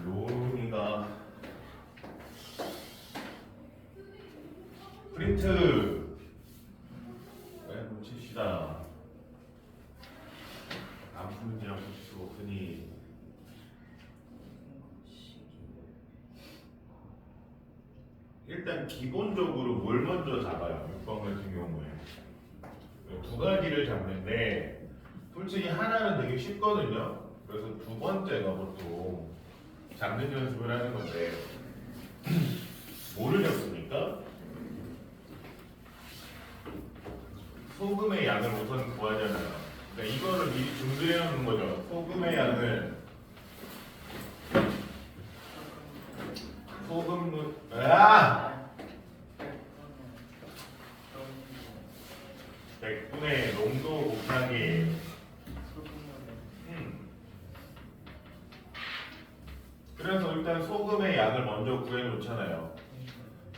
로운이가 프린트 왜 묻힙시다. 안 푸는지랑 묻힐 수가 없으니 일단 기본적으로 뭘 먼저 잡아요? 6번 같은 경우에 두 가지를 잡는데 솔직히 하나는 되게 쉽거든요. 그래서 두 번째가 보통 잡는 연습을 하는 건데 뭐를 잡습니까? 소금의 양을 우선 구하잖아요. 그러니까 이거를 미리 준비해 놓는 거죠. 소금의 양을 소금 100분의 농도 곱하기 그래서 일단 소금의 양을 먼저 구해 놓잖아요.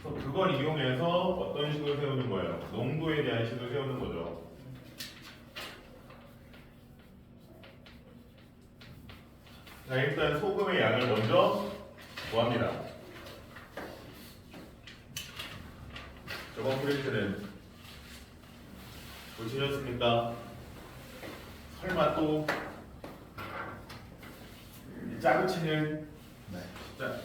그래서 그걸 이용해서 어떤 식으로 세우는 거예요? 농도에 대한 식을 세우는 거죠. 자, 일단 소금의 양을 먼저 구합니다. 저번 프린트는 보시셨습니까? 설마 또 짜고치는 진짜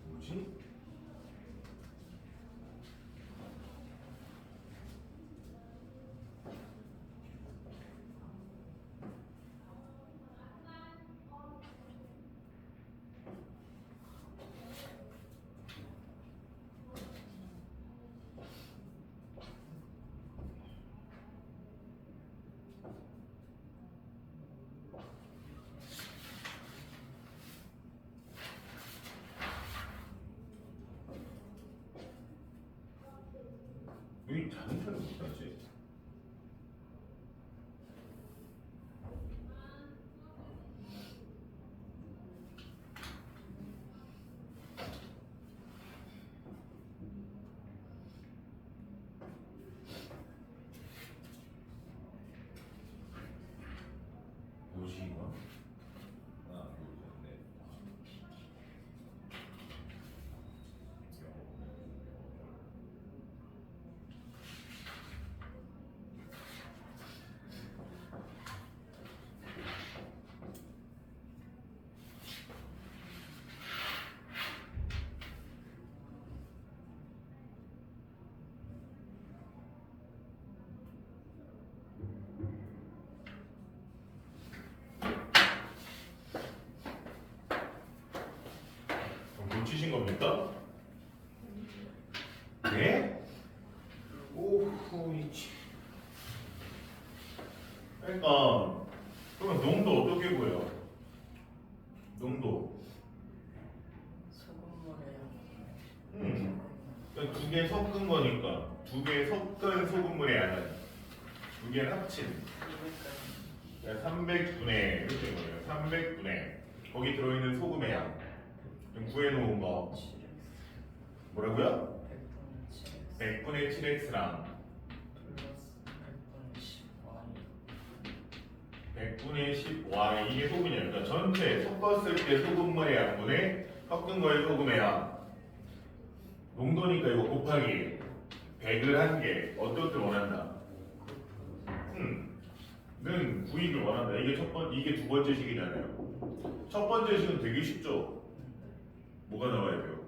뭐지? 왜 자동차를 못하지? 뭐지 이거? 하나, 둘, 셋, 넷. 놓치신 겁니까? 네? 오후 이치. 그러니까 그러면 농도 어떻게 구해요? 농도. 그러니까 두 개 섞은 거니까 두 개 섞은 소금물의 양은 두 개를 합친 300분의 이렇게 된 거예요. 300분의 거기 들어있는 소금의 양 구해놓은 거 뭐라고요? 100분의 7x랑 100분의 10y 이게 소금이에요. 그러니까 전체 섞었을 때 소금물의 양분의 섞은 거의 소금의 양 농도니까 이거 곱하기 100을 한 개 어떻게 원한다? 는 구입을 원한다. 이게 두 번째 식이잖아요. 첫 번째 식은 되게 쉽죠? 뭐가 나와야 돼요?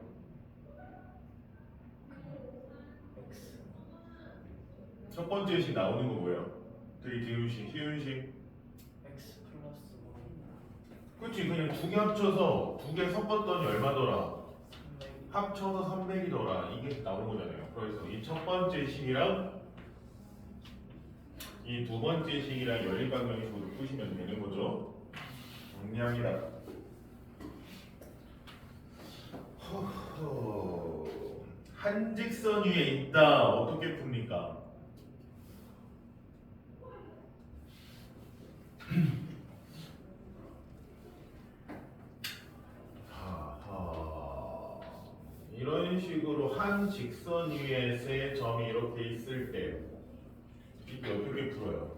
첫 번째 식 나오는 거 뭐예요? 되게 쉬운 식. x 플러스 그치, 그냥 두 개 합쳐서 두 개 섞었더니 얼마더라? 300 합쳐서 300이더라. 이게 나오는 거잖아요. 그래서 이 첫 번째 식이랑 이 두 번째 식이랑 연립방정식으로 푸시면 되는 거죠. 정리합니다. 한 직선 위에 있다. 어떻게 풉니까? 한 직선 위에 세 점이 이렇게 있을 때 이게 어떻게 풀어요?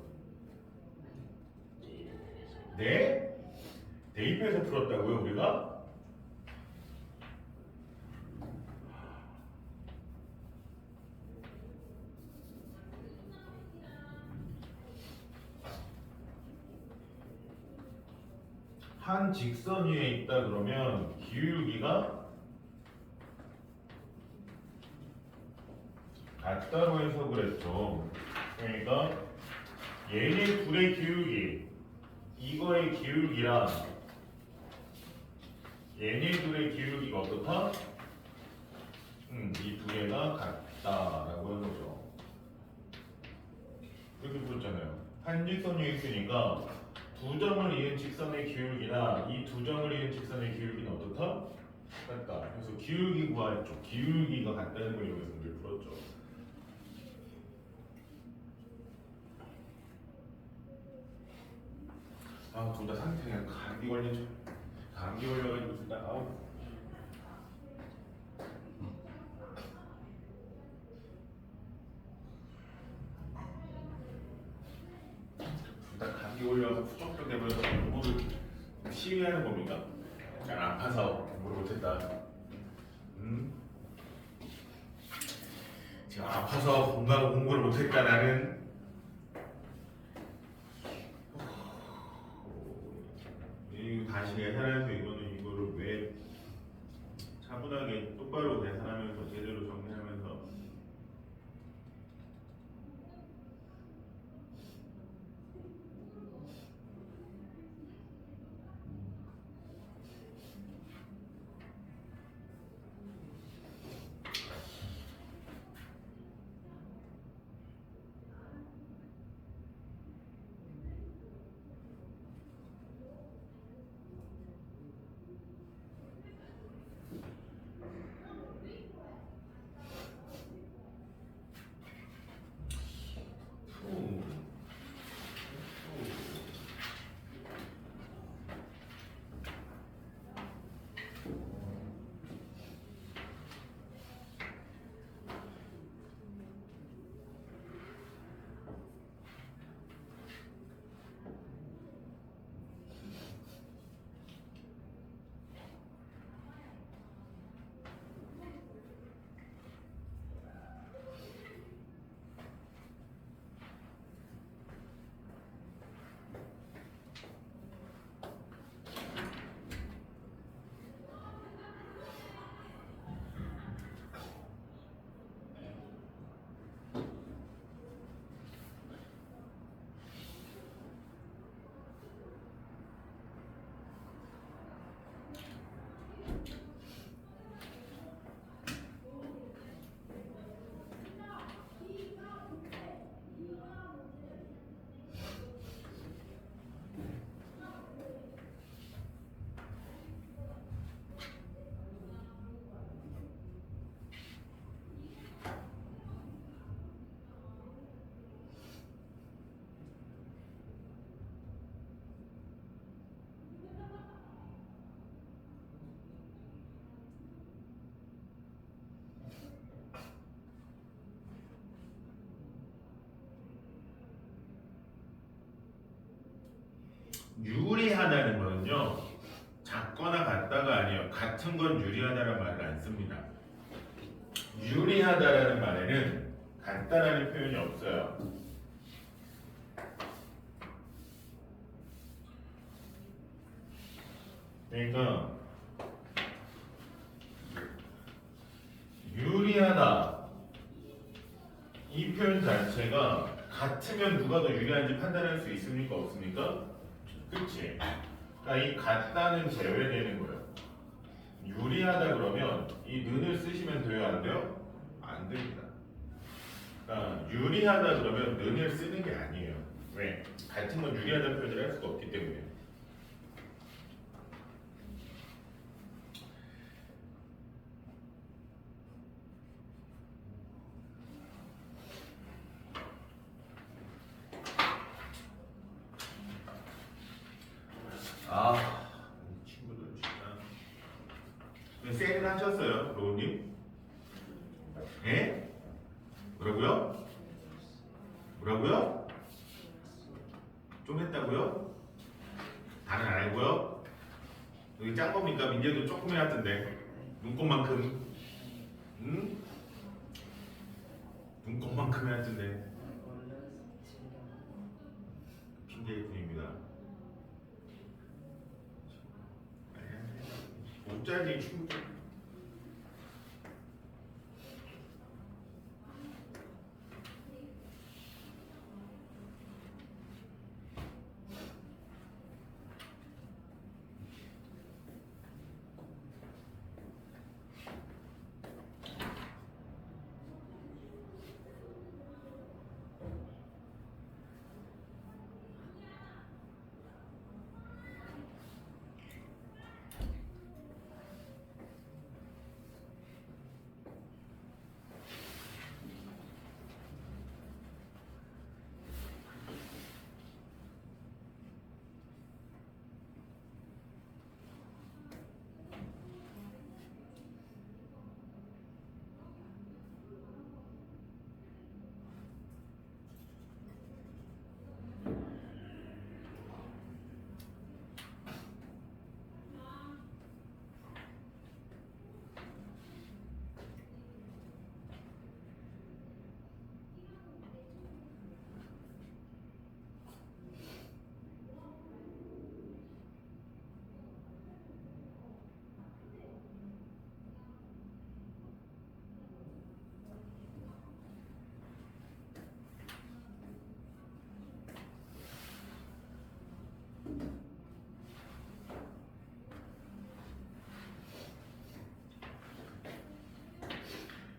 네? 대입해서 풀었다고요 우리가? 한 직선 위에 있다 그러면 기울기가 같다고 해서 그랬죠. 그러니까 얘네 둘의 기울기, 이거의 기울기랑 얘네 둘의 기울기가 어떻다? 이 두 개가 같다라고 하는 거죠. 이렇게 풀었잖아요. 한 직선 위에 있으니까 두 점을 이은 직선의 기울기나 이 두 점을 이은 직선의 기울기는 어떻다? 같다. 그래서 기울기 구하였죠. 기울기가 같다는 걸 이용해서 문제를 풀었죠. 아, 둘 다 상태가 감기 걸려가지고 둘 다 아우. 둘 다 감기 걸려서 후적도 되면서 공부를 시위하는 겁니까? 난 아파서 공부를 못했다. 지금 아파서 공부를 못했다 나는. 다시 계산해서 이거를 왜 차분하게 똑바로 계산하면서 제대로 정리하면서 유리하다는 거는요 작거나 같다가 아니에요. 같은 건 유리하다는 말을 안 씁니다. 유리하다라는 말에는 같다라는 표현이 없어요. 그러니까 유리하다 이 표현 자체가 같으면 누가 더 유리한지 판단할 수 있습니까? 없습니까? 그치? 그러니까 이 같다는 제외되는 거예요. 유리하다 그러면 이 는을 쓰시면 돼요? 안 돼요? 안 됩니다. 그러니까 유리하다 그러면 는을 쓰는 게 아니에요. 왜? 같은 건 유리하다는 표현을 할 수가 없기 때문에. 아, 친구들 진짜. 세일 하셨어요, 로우님? 뭐라고요? 뭐라고요? 좀 했다고요? 다는 안 하고요? 여기 짠 겁니까? 민재도 조금 해왔던데 눈곱만큼 응? 눈곱만큼 해왔던데 핑계일 뿐입니다. 옷자리 충분.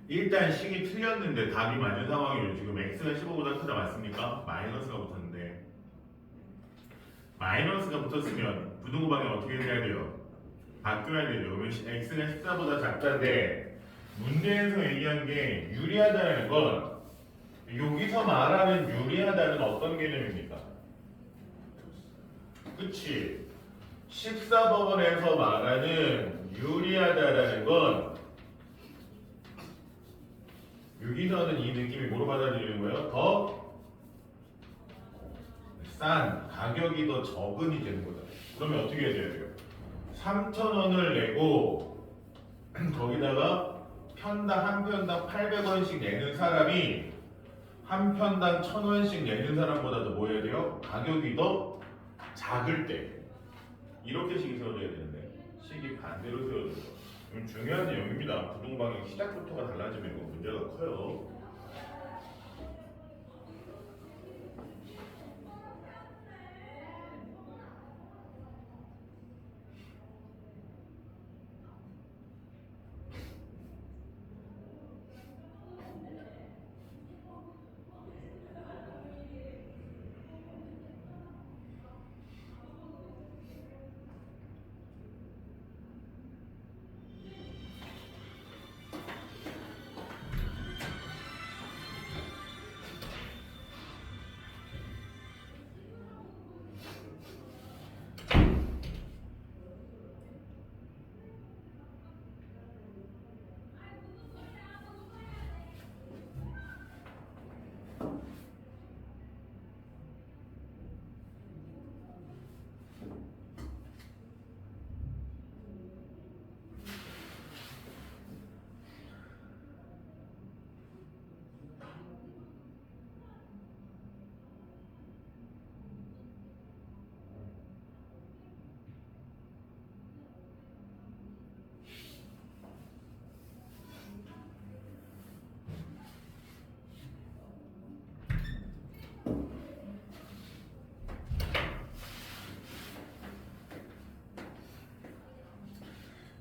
일단 식이 틀렸는데 답이 맞는 상황이에요. 지금 x가 15보다 크다 맞습니까? 마이너스가 붙었는데 마이너스가 붙었으면 부등호 방향 어떻게 해야 돼요? 바뀌어야 되죠. 그러면 x가 14보다 작다인데 문제에서 얘기한 게 유리하다는 건 여기서 말하는 유리하다는 어떤 개념입니까? 그치? 14번에서 말하는 유리하다라는 건 여기서는 이 느낌이 뭐로 받아들이는 거예요? 더 싼 가격이 더 적은이 되는 거죠. 그러면 어떻게 해야 돼요? 3,000원을 내고 거기다가 편당 한 편당 800원씩 내는 사람이 한 편당 1,000원씩 내는 사람보다 더 뭐 해야 돼요? 가격이 더 작을 때 이렇게 식이 세워져야 되는데 식이 반대로 세워져요. 중요한 내용입니다. 부등방향 시작부터가 달라지면 이거 문제가 커요.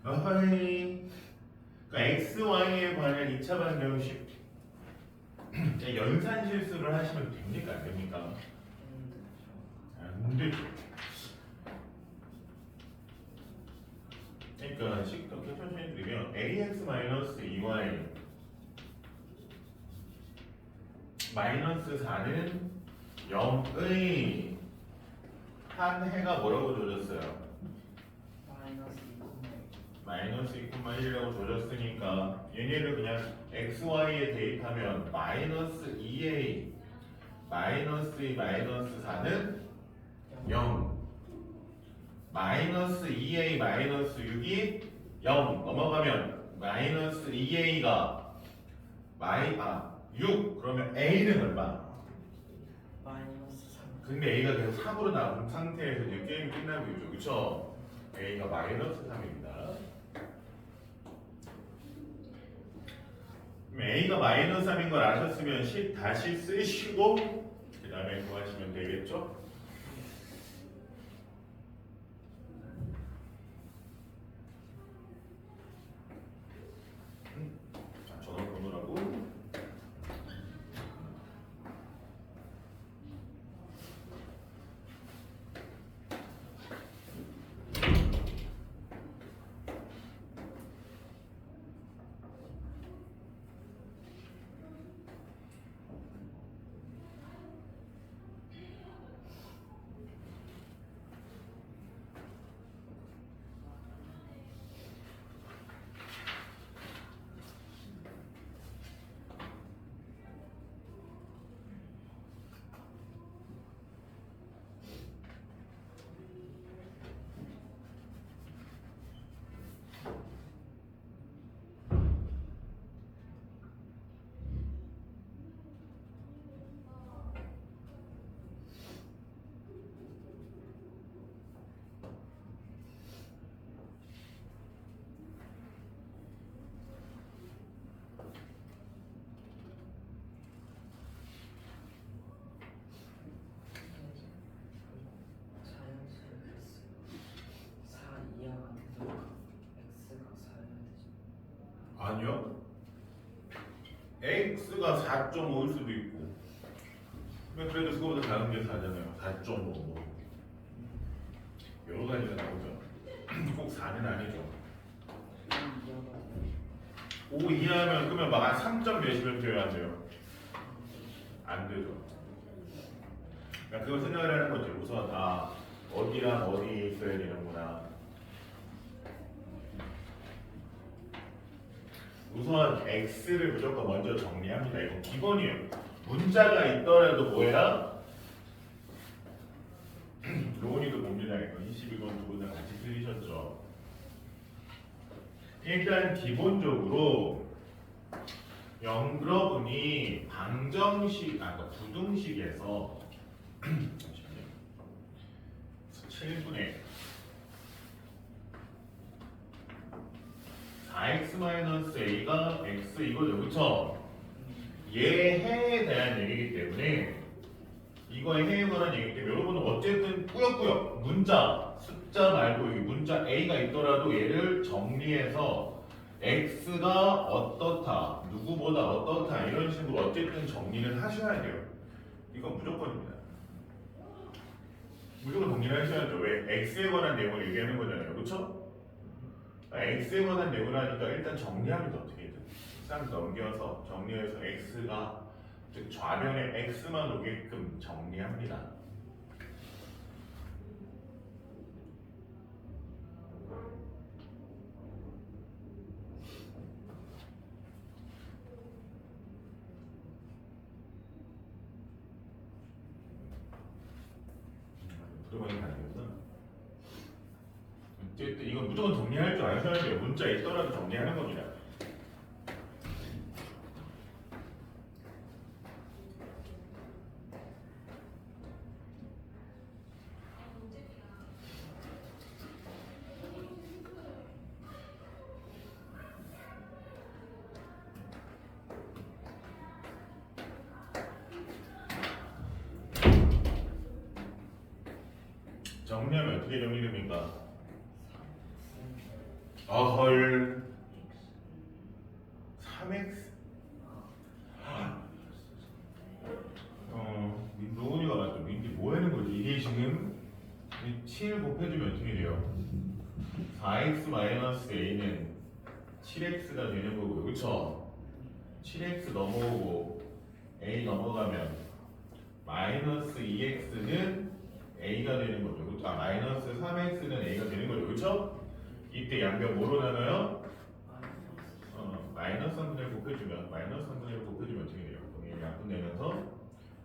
어허이. 그러니까 XY에 관한 2차 방정식 연산 실수를 하시면 됩니까? 안 됩니까? 안 되죠. 그러니까 식도 천천히 드리면 ax-2y 마이너스 4는 0의 한 해가 뭐라고 줘졌어요? 마이너스 2,000원. 마이너스 2,1이라고 줘줬으니까 얘네를 그냥 xy에 대입하면 마이너스 2a 마이너스 2 마이너스 4는 0 마이너스 2a 마이너스 6이 0 넘어가면 마이너스 2a가 6 그러면 a는 얼마? 마이너스 3. 근데 a가 계속 3으로 나온 상태에서 이제 게임이 끝나고 있죠 그쵸? a가 마이너스 3입니다 그럼 a가 마이너스 3인 걸 아셨으면 10 다시 쓰시고 그 다음에 구하시면 되겠죠? 자, 전화번호라고 자연수 x 4 이하가 되도록 x가 4여야 되지. 아니요 x가 4.5일 수도 있고 그래도 그거보다 작은 게 4잖아요 4.5 여러 가지가 나오죠 꼭 4는 아니죠 5 이하면 그러면 막 3점 몇이면 돼야 돼요 안 되죠 그러니까 그걸 생각을 하는 거죠 우선 어디랑 어디에 있어야 되는구나 우선 x를 무조건 먼저 정리합니다 이거 기본이에요 문자가 있더라도 뭐야? 로운이도 봅니다 이거 22번 두 분 다 같이 틀리셨죠 일단 기본적으로 여러분이 방정식, 그러니까 부등식에서 7분의 4x-a가 x 이거죠, 그쵸? 얘의 해에 대한 얘기이기 때문에 이거의 해에 관한 얘기이기 때문에 여러분은 어쨌든 꾸역꾸역 문자, 숫자 말고 여기 문자 a가 있더라도 얘를 정리해서 x가 어떻다, 누구보다 어떻다 이런 식으로 어쨌든 정리를 하셔야 돼요. 이건 무조건입니다. 무조건 정리를 하셔야죠. 왜? x에 관한 내용을 얘기하는 거잖아요. 그렇죠? x에 관한 내용을 하니까 일단 정리하면 어떻게든 싹 넘겨서 정리해서 x가 즉 좌변에 x만 오게끔 정리합니다. 들어가는 거 아니겠구나. 어쨌든 이건 무조건 정리할 줄 아셔야 돼요. 문자 있더라도 정리하는 겁니다. 정리하면 어떻게 정리됩니까? 헐 3x 로운이가 맞죠? 민지 뭐 하는 거지? 이게 지금 7 곱해주면 어떻게 돼요? 4x-a는 7x가 되는 거고요, 그쵸? 7x 넘어오고 a 넘어가면 마이너스 2x는 a가 되는 거죠. 마이너스 3x는 a가 되는 거죠. 그렇죠? 이때 양변 뭐로 나눠요? 마이너스 마이너스 3분의 1 곱해주면 마이너스 3분의 1 곱해주면 어떻게 돼요? 그럼 양분 내면서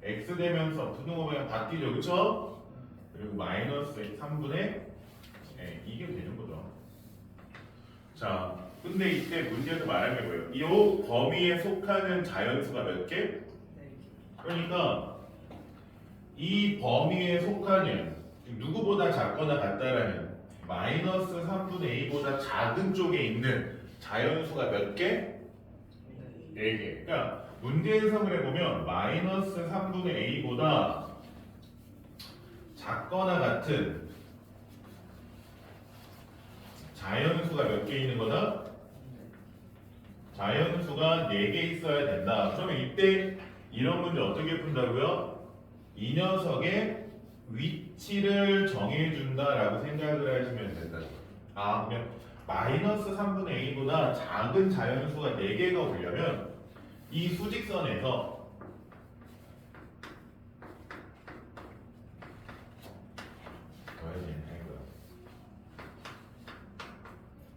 x 되면서 부등호 방향 바뀌죠, 그쵸? 그리고 마이너스 3분의 이게 되는 거죠. 자, 근데 이때 문제에서 말한 게 뭐예요? 이 범위에 속하는 자연수가 몇 개? 4개. 그러니까 이 범위에 속하는 누구보다 작거나 같다라는 마이너스 3분의 a보다 작은 쪽에 있는 자연수가 몇 개? 4개. 그러니까 문제 해석을 해보면 마이너스 3분의 a보다 작거나 같은 자연수가 몇 개 있는 거다? 자연수가 4개 있어야 된다. 그러면 이때 이런 문제 어떻게 푼다고요? 이 녀석의 위치를 정해준다라고 생각을 하시면 된다. 아, 그러면 마이너스 3분의 a보다 작은 자연수가 4개가 오려면 이 수직선에서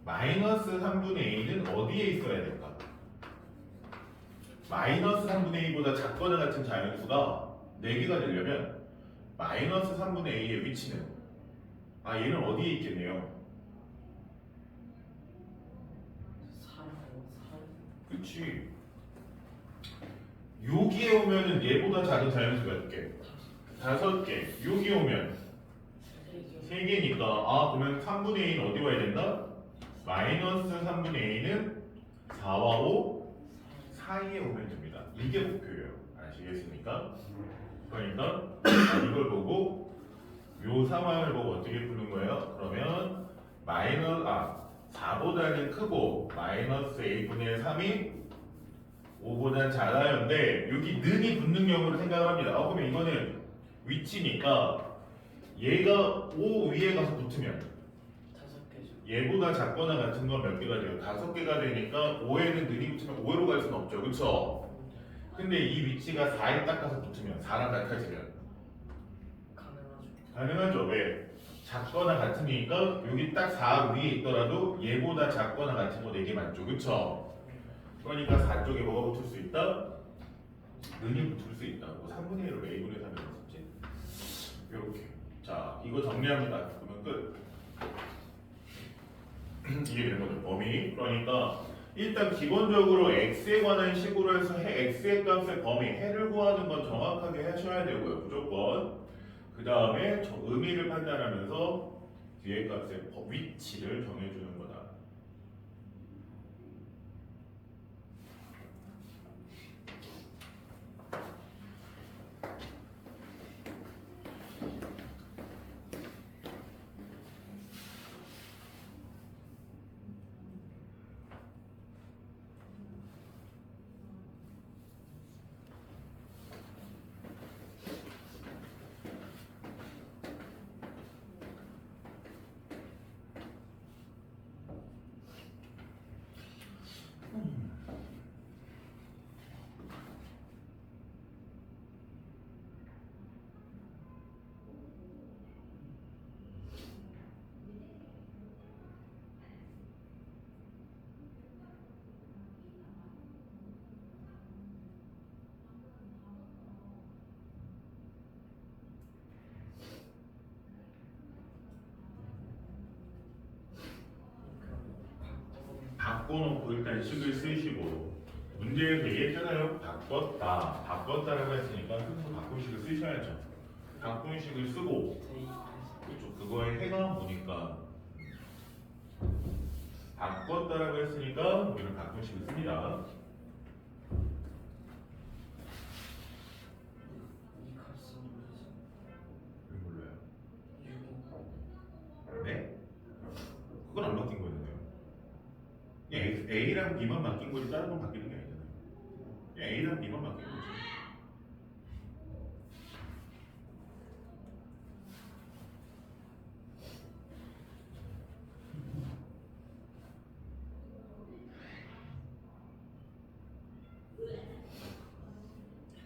마이너스 3분의 a는 어디에 있어야 될까? 마이너스 3분의 a보다 작거나 같은 자연수가 4개가 되려면 마이너스 3분의 a의 위치는 얘는 어디에 있겠네요? 4하고 그치. 여기에 오면은 얘보다 작은 자연수 몇 개? 5개. 여기 오면 3개니까 그러면 3분의 a는 어디 와야 된다? 마이너스 3분의 a는 4와 5 사이에 오면 됩니다. 이게 목표예요. 아시겠습니까? 그러니까 이걸 보고 요 상황을 보고 어떻게 푸는 거예요? 그러면 4보다는 크고 마이너스 a분의 3이 5보다는 작아요인데 여기 는이 붙는 경우를 생각을 합니다. 그러면 이거는 위치니까 얘가 5 위에 가서 붙으면 5개죠. 얘보다 작거나 같은 건 몇 개가 돼요? 5개가 되니까 5에는 는이 붙으면 5로 갈 수는 없죠. 그쵸? 근데 이 위치가 4에 딱 가서 붙으면 4랑 같아지면 가능하죠. 가능하죠. 왜? 작거나 같으니까 여기 딱 4 위에 있더라도 얘보다 작거나 같은 거 4개 맞죠. 그쵸? 그러니까 4 쪽에 뭐가 붙을 수 있다? 는이 붙을 수 있다. 3분의 1로 a분의 3이 있었지? 이렇게. 자, 이거 정리합니다. 그러면 끝. 이게 되는 거죠. 범위. 그러니까 일단 기본적으로 x에 관한 식으로 해서 x의 값의 범위 해를 구하는 건 정확하게 하셔야 되고요. 무조건. 그 다음에 의미를 판단하면서 뒤의 값의 위치를 정해주는 거다. 바꿔놓고 일단 식을 쓰시고 문제에서 얘기했잖아요. 바꿨다라고 했으니까 스스로 바꾼식을 쓰셔야죠. 바꾼식을 쓰고 그렇죠. 그거에 해가 뭐니까 바꿨다라고 했으니까 우리는 바꾼식을 씁니다. 이 값은 뭐지? 왜 몰라요? 6인. 네? 그건 안 바뀐 거였는데요. A랑 B만 바뀐 거지 다른 건 바뀌는 게 아니잖아요. A랑 B만 바뀐 거지.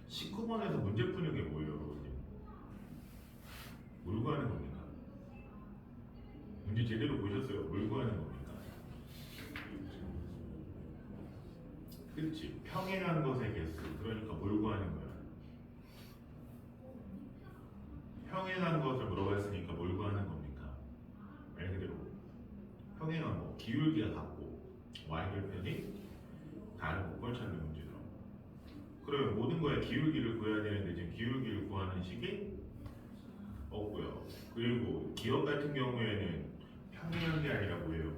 (19번에서) 문제 푸는 게 뭐예요, 여러분들? 뭘 구하는 겁니까? 문제 제대로 보셨어요? 뭘 구하는 겁니까? 특집 평행한 것의 개수. 그러니까 뭘 구하는 거야? 평행한 것을 물어봤으니까 뭘 구하는 겁니까? 말 그대로 평행한 거 기울기가 같고 y절편이 다른 걸 찾는 문제죠. 그러면 모든 거에 기울기를 구해야 되는데 지금 기울기를 구하는 식이 없고요. 그리고 기억 같은 경우에는 평행한 게 아니라 뭐예요?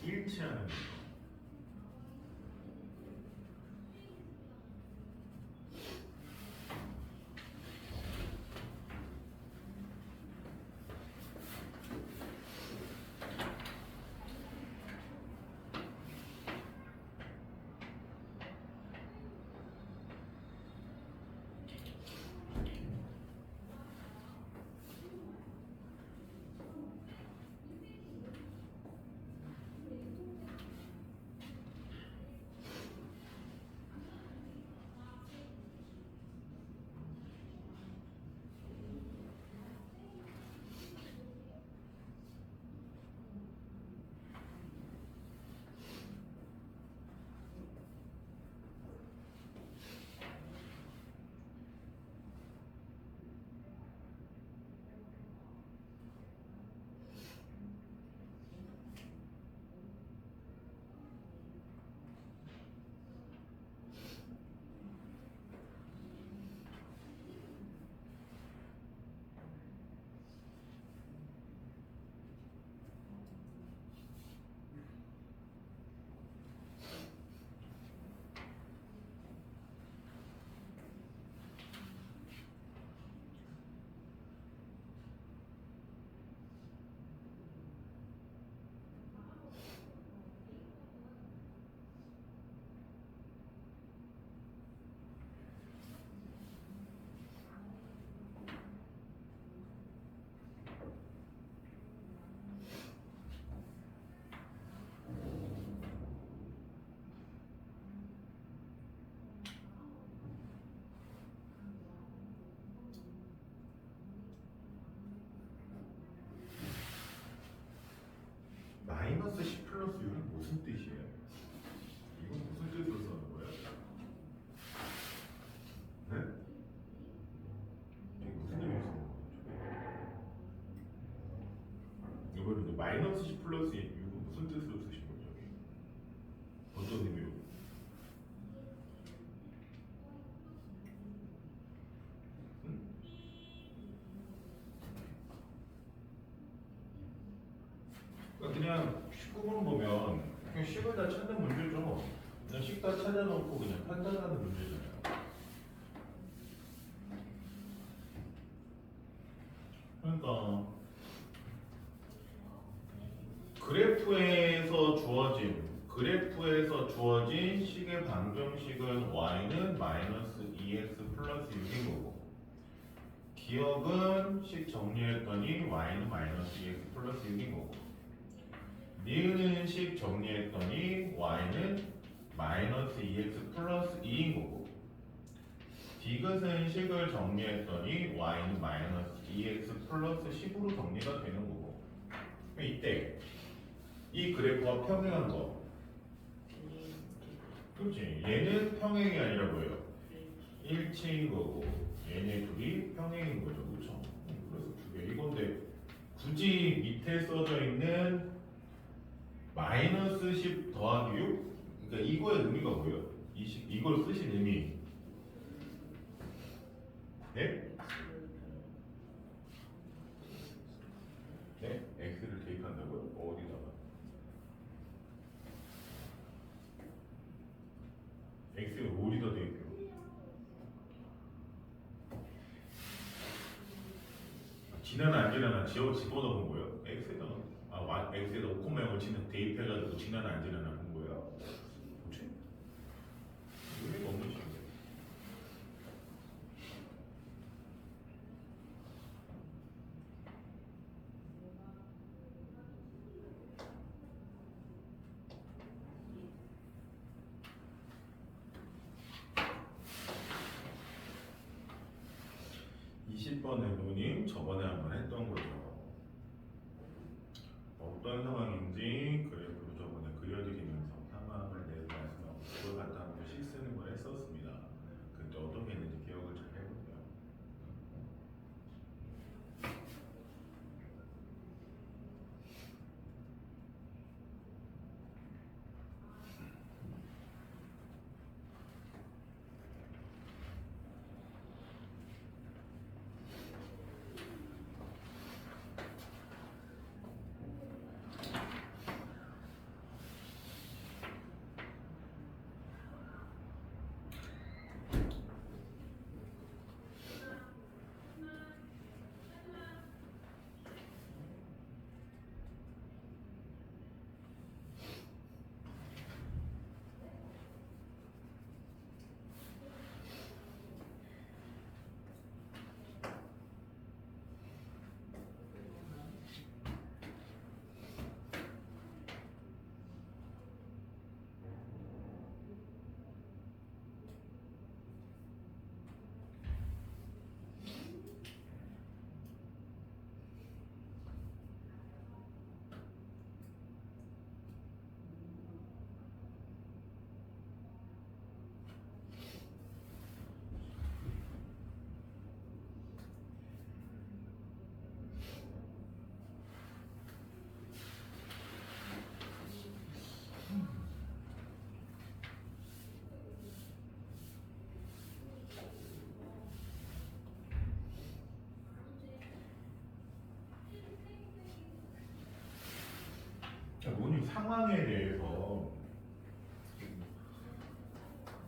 일치하는 거죠. 마이너스 10 플러스 6은 무슨 뜻이에요? 이건 무슨 뜻으로 쓰는 거예요? 네? 이게 무슨 의미로 쓰는 거예요? 이거는 이제 마이너스 10 플러스 6은 무슨 뜻으로 쓰신 거죠? 어떤 의미로? 그냥 19번 보면 그냥 식을 다 찾는 문제죠. 그냥 식 다 찾아놓고 그냥 판단하는 문제잖아요. 그러니까 그래프에서 주어진 식의 방정식은 y는 마이너스 2x 플러스 6인 거고 기억은 식 정리했더니 y는 마이너스 2x 플러스 6인 거고 니은은 식 정리했더니 y는 마이너스 2x 플러스 2인 거고 디귿은 식을 정리했더니 y는 마이너스 2x 플러스 10으로 정리가 되는 거고 이때 이 그래프가 평행한 거 그렇지 얘는 평행이 아니라 뭐예요? 일치인 거고 얘네 둘이 평행인 거죠 그렇죠? 그래서 두 개 이건데 굳이 밑에 써져 있는 마이너스 10 더하기 6? 그러니까 이거의 의미가 뭐예요? 이걸 쓰신 의미 네? 네? x를 대입한다고요? 어디다가? x를 어디다 대입해요? 지나나 안 지나나 집어넣은 거예요? x에다가 x에다 5,0을 대입해가지고 지나나 안 지나나 본 거예요? 뭐지? 의미가 없는 식이에요. (20번의) 누님 저번에 한번 했던 거죠. 어떤 상황인지 그래프로 저번에 그려드리면서 상황을 내서 그걸 갖다 한번 상황에 대해서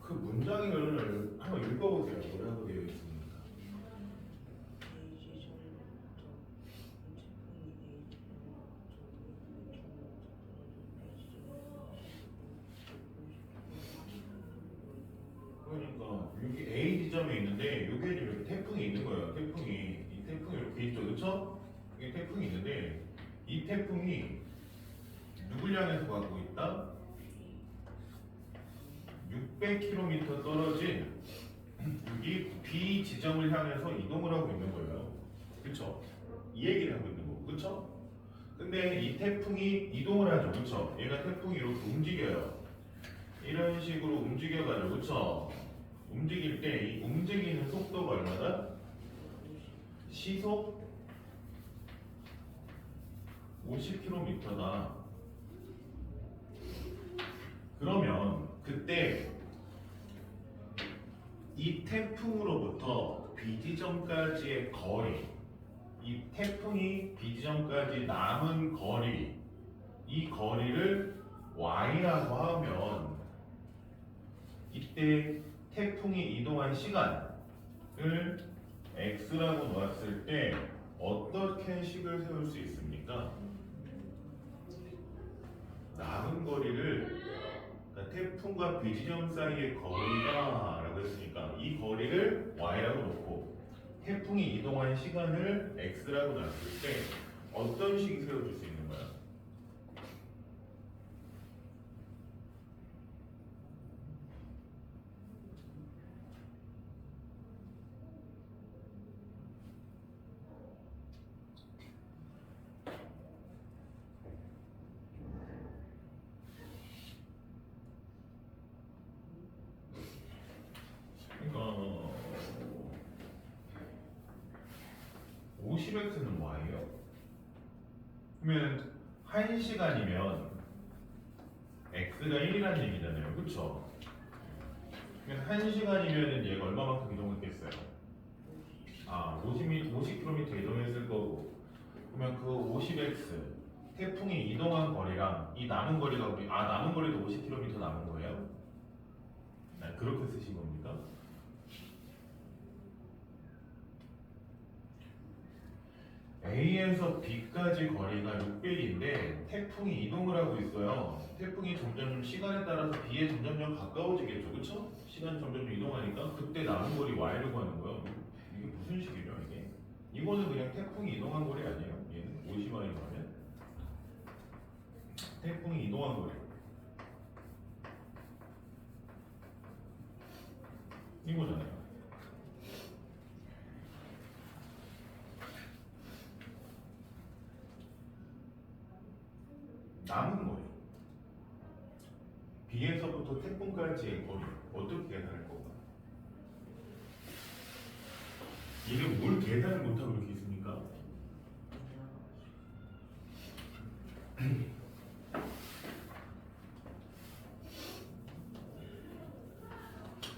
그 문장을 한번 읽어보세요. 뭐라고 되어 있습니까? 그러니까 여기 A 지점에 있는데 여기에 이렇게 태풍이 있는 거예요. 이 태풍이 이렇게 있죠, 그렇죠? 이게 태풍이 있는데 이 태풍이 누굴 향해서 가고 있다? 600km 떨어진 여기 B 지점을 향해서 이동을 하고 있는 거예요. 그렇죠? 이 얘기를 하고 있는 거고, 그렇죠? 근데 이 태풍이 이동을 하죠, 그렇죠? 얘가 태풍이 이렇게 움직여요. 이런 식으로 움직여가지고, 그렇죠? 움직일 때 이 움직이는 속도가 얼마다? 시속 50km다. 그러면 그때 이 태풍으로부터 B 지점까지의 거리, 이 태풍이 B 지점까지 남은 거리, 이 거리를 y라고 하면 이때 태풍이 이동한 시간을 x라고 놓았을 때 어떻게 식을 세울 수 있습니까? 남은 거리를, 그러니까 태풍과 B 지점 사이의 거리가 라고 했으니까 이 거리를 y라고 놓고 태풍이 이동한 시간을 x라고 놨을 때 어떤 식이 세워질 수 있는 거야? 그러니까 50x는 y예요. 그러면 1시간이면 x가 1이라는 얘기잖아요. 그쵸? 그러면 1시간이면 얘가 얼마만큼 이동했겠어요? 50km 이동했을 거고, 그러면 그 50x 태풍이 이동한 거리랑 이 남은 거리가 남은 거리도 50km 남은 거예요? 그렇게 쓰신 겁니까? A에서 B까지 거리가 600인데 태풍이 이동을 하고 있어요. 태풍이 점점 시간에 따라서 B에 점점 가까워지겠죠, 그렇죠? 시간이 점점 이동하니까 그때 남은 거리 Y라고 하는 거예요. 이게 무슨 식이죠, 이게? 이거는 그냥 태풍이 이동한 거리 아니에요? 얘는 50Y로 하면 태풍이 이동한 거리. 이거잖아요. 남은 거리. B에서부터 태풍까지의 거리 어떻게 계산할 거가? 이게 뭘 계산을 못하고 이렇게 있습니까?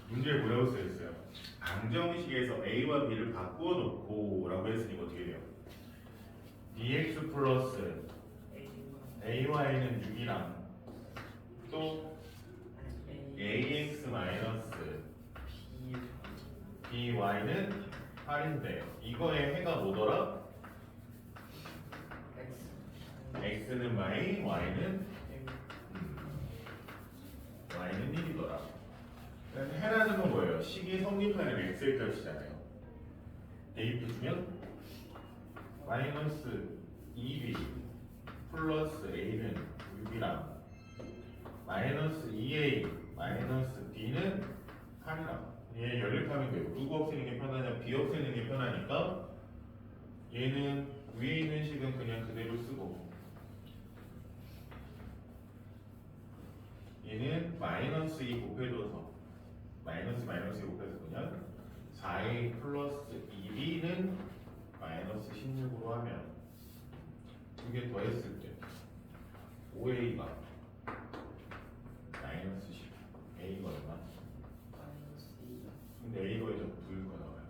문제에 뭐라고 써있어요? 방정식에서 A와 B를 바꾸어 놓고 라고 했으니 어떻게 돼요? dx 플러스 AY는 6이랑 또 AX 마이너스 BY는 8인데 이거의 해가 뭐더라? X는 마이, Y는 1이더라. 해라는 건 뭐예요? 식이 성립하는 x의 값이잖아요. 대입해주면 마이너스 2b 플러스 a는 6이랑 마이너스 2a 마이너스 b는 8이랑 얘 연립하면 돼요. 누구 없애는 게 편하냐? b 없애는 게 편하니까 얘는 위에 있는 식은 그냥 그대로 쓰고 얘는 마이너스 2 곱해줘서 마이너스 2 곱해서 그냥 4a 플러스 2b는 마이너스 16으로 하면 두 개 더했을 때 5a가 마이너스 10 a가 얼마? 근데 a가 왜 자꾸 부유가 나와요?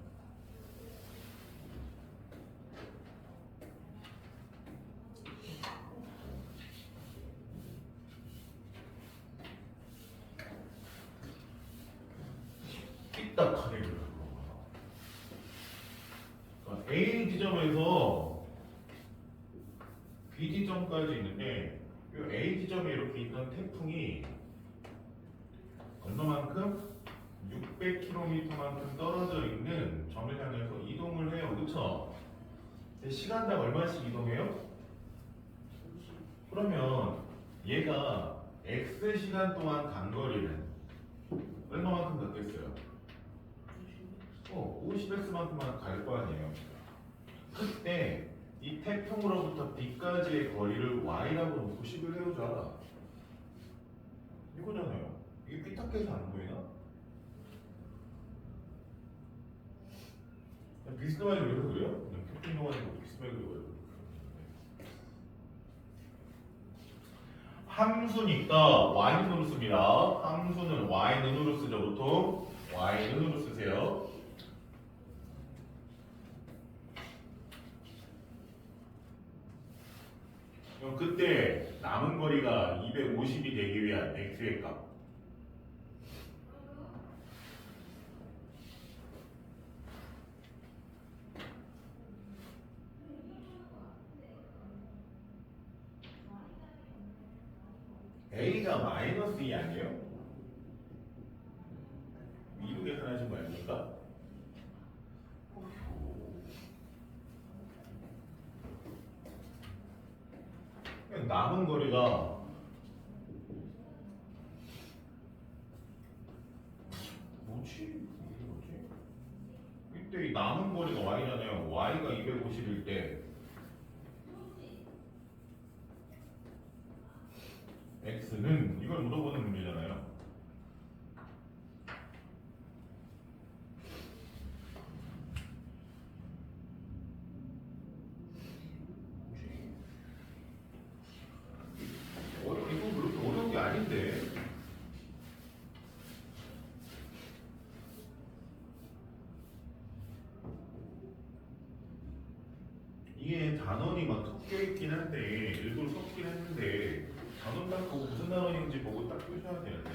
삐딱하게 그려요. 그러니까 A 지점에서 B 지점까지 있는데 이 A 지점에 이렇게 있던 태풍이 얼마만큼? 600km만큼 떨어져 있는 점을 향해서 이동을 해요. 그쵸? 근데 시간당 얼마씩 이동해요? 그러면 얘가 X 시간 동안 간 거리는 얼마만큼 갔겠어요? 50x만큼만 갈 거 아니에요. 그때 이 태풍으로부터 B까지의 거리를 y라고 놓고 10을 해오자. 이거잖아요. 이게 삐딱해서 안 보이나? 그냥 비스듬하게 그려서 그래요? 그냥 태풍 동안이고 비스듬하게 그려요. 함수니까 y눈으로 씁니다. 함수는 y눈으로 쓰죠. 보통 y눈으로 쓰세요. 그럼 그때 남은 거리가 250이 되기 위한 x의 값. a가 마이너스 2 아니에요? 미루게 하나씩 말입니까? 남은 거리가 뭐지? 이게 뭐지? 이때 이 남은 거리가 y잖아요. y가 250일 때 x는 이걸 물어보는 문제잖아요. 이건 그렇게 어려운 게 아닌데. 이게 단원이 막 섞여 있긴 한데 일부러 섞긴 했는데 단원 딱 보고 무슨 단원인지 보고 딱 표시해야 되는데.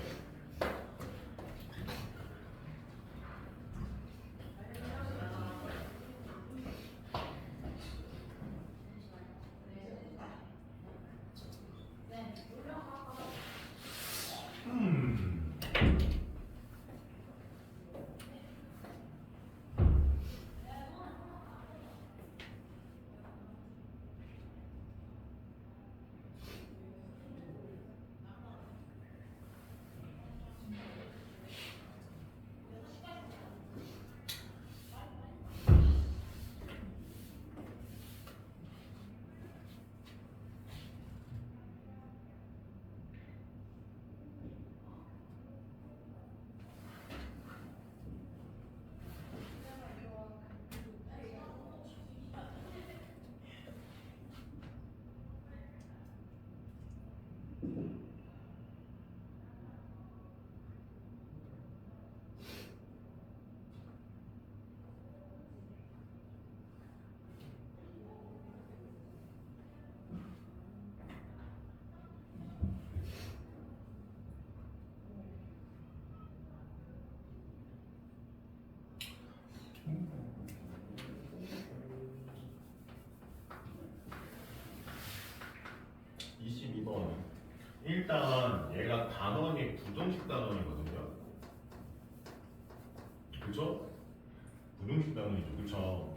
음. 일단 얘가 단원이 부등식 단원이거든요. 그쵸? 부등식 단원이죠. 그쵸?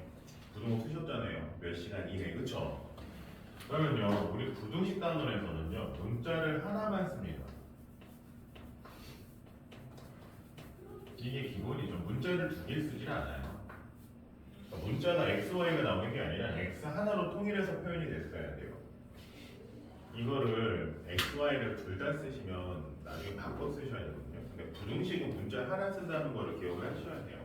부등호 쓰셨잖아요. 몇 시간 이내. 그쵸? 그러면요, 우리 부등식 단원에서는요, 문자를 하나만 씁니다. 이게 기본이죠. 문자를 두 개 쓰질 않아요. 그러니까 문자가 x, y가 나오는 게 아니라 x 하나로 통일해서 표현이 됐어야 돼요. 이거를 x, y를 둘 다 쓰시면 나중에 바꿔 쓰셔야 되거든요. 근데 부등식은 문자 하나 쓴다는 거를 기억을 하셔야 돼요.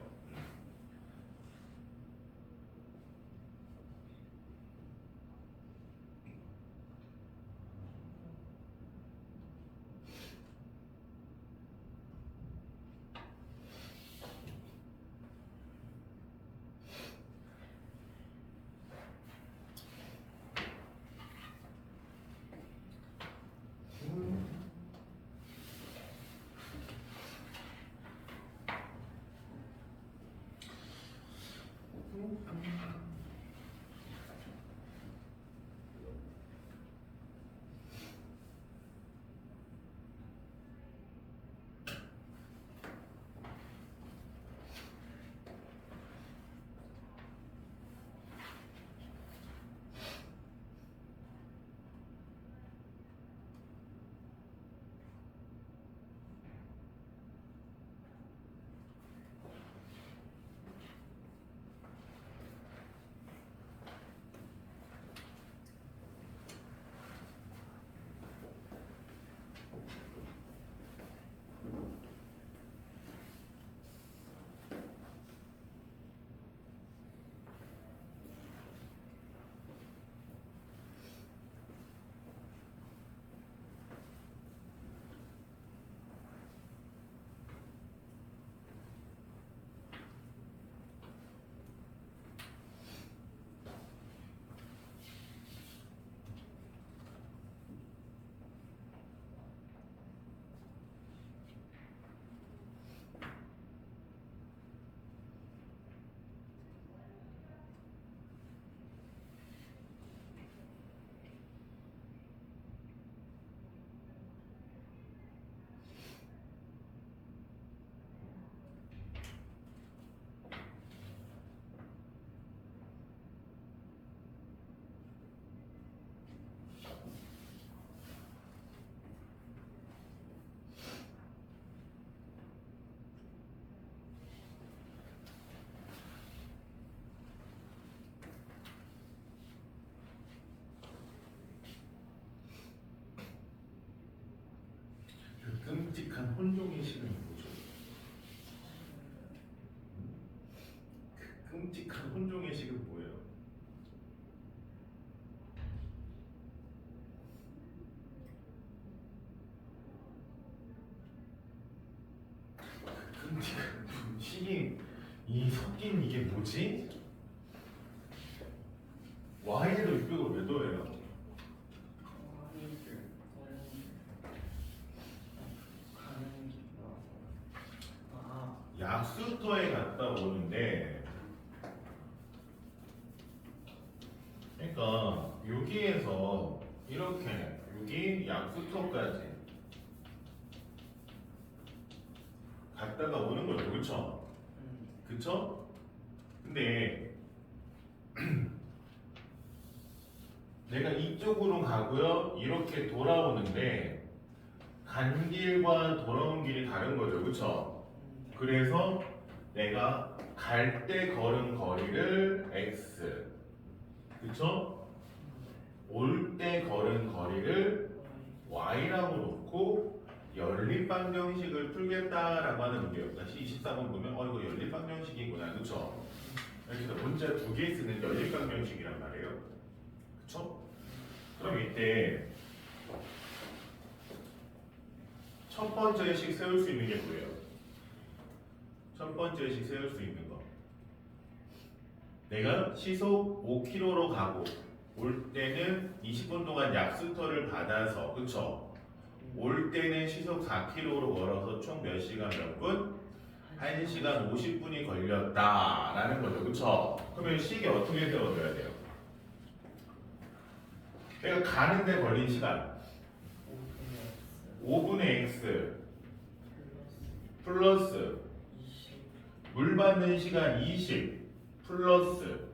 끔찍한 혼종의 식은 뭐죠? 그 끔찍한 혼종의 식은 뭐예요? 그 끔찍한 식이 이 섞인 이게 뭐지? Y에도 600을 왜 더해요? 약수터에 갔다 오는데, 그러니까 여기에서 이렇게 여기 약수터까지 갔다가 오는 거죠, 그쵸? 그쵸? 근데 내가 이쪽으로 가고요, 이렇게 돌아오는데 간 길과 돌아온 길이 다른 거죠, 그쵸? 그래서 내가 갈 때 걸은 거리를 x, 그쵸? 올 때 걸은 거리를 y라고 놓고 연립방정식을 풀겠다라고 하는 문제였다. 24번 보면 이거 연립방정식이구나, 그쵸? 이렇게 해서 문자 두 개 쓰는 연립방정식이란 말이에요, 그쵸? 그럼 이때 첫 번째 식 세울 수 있는 게 뭐예요? 첫 번째 식 세울 수 있는 거, 내가 시속 5km로 가고 올 때는 20분 동안 약수터를 받아서, 그쵸? 올 때는 시속 4km로 걸어서 총 몇 시간 몇 분? 1시간 50분이 걸렸다라는 거죠, 그쵸? 그러면 식이 어떻게 세워져야 돼요? 내가 가는데 걸린 시간 5분의 x 플러스 물 받는 시간 20 플러스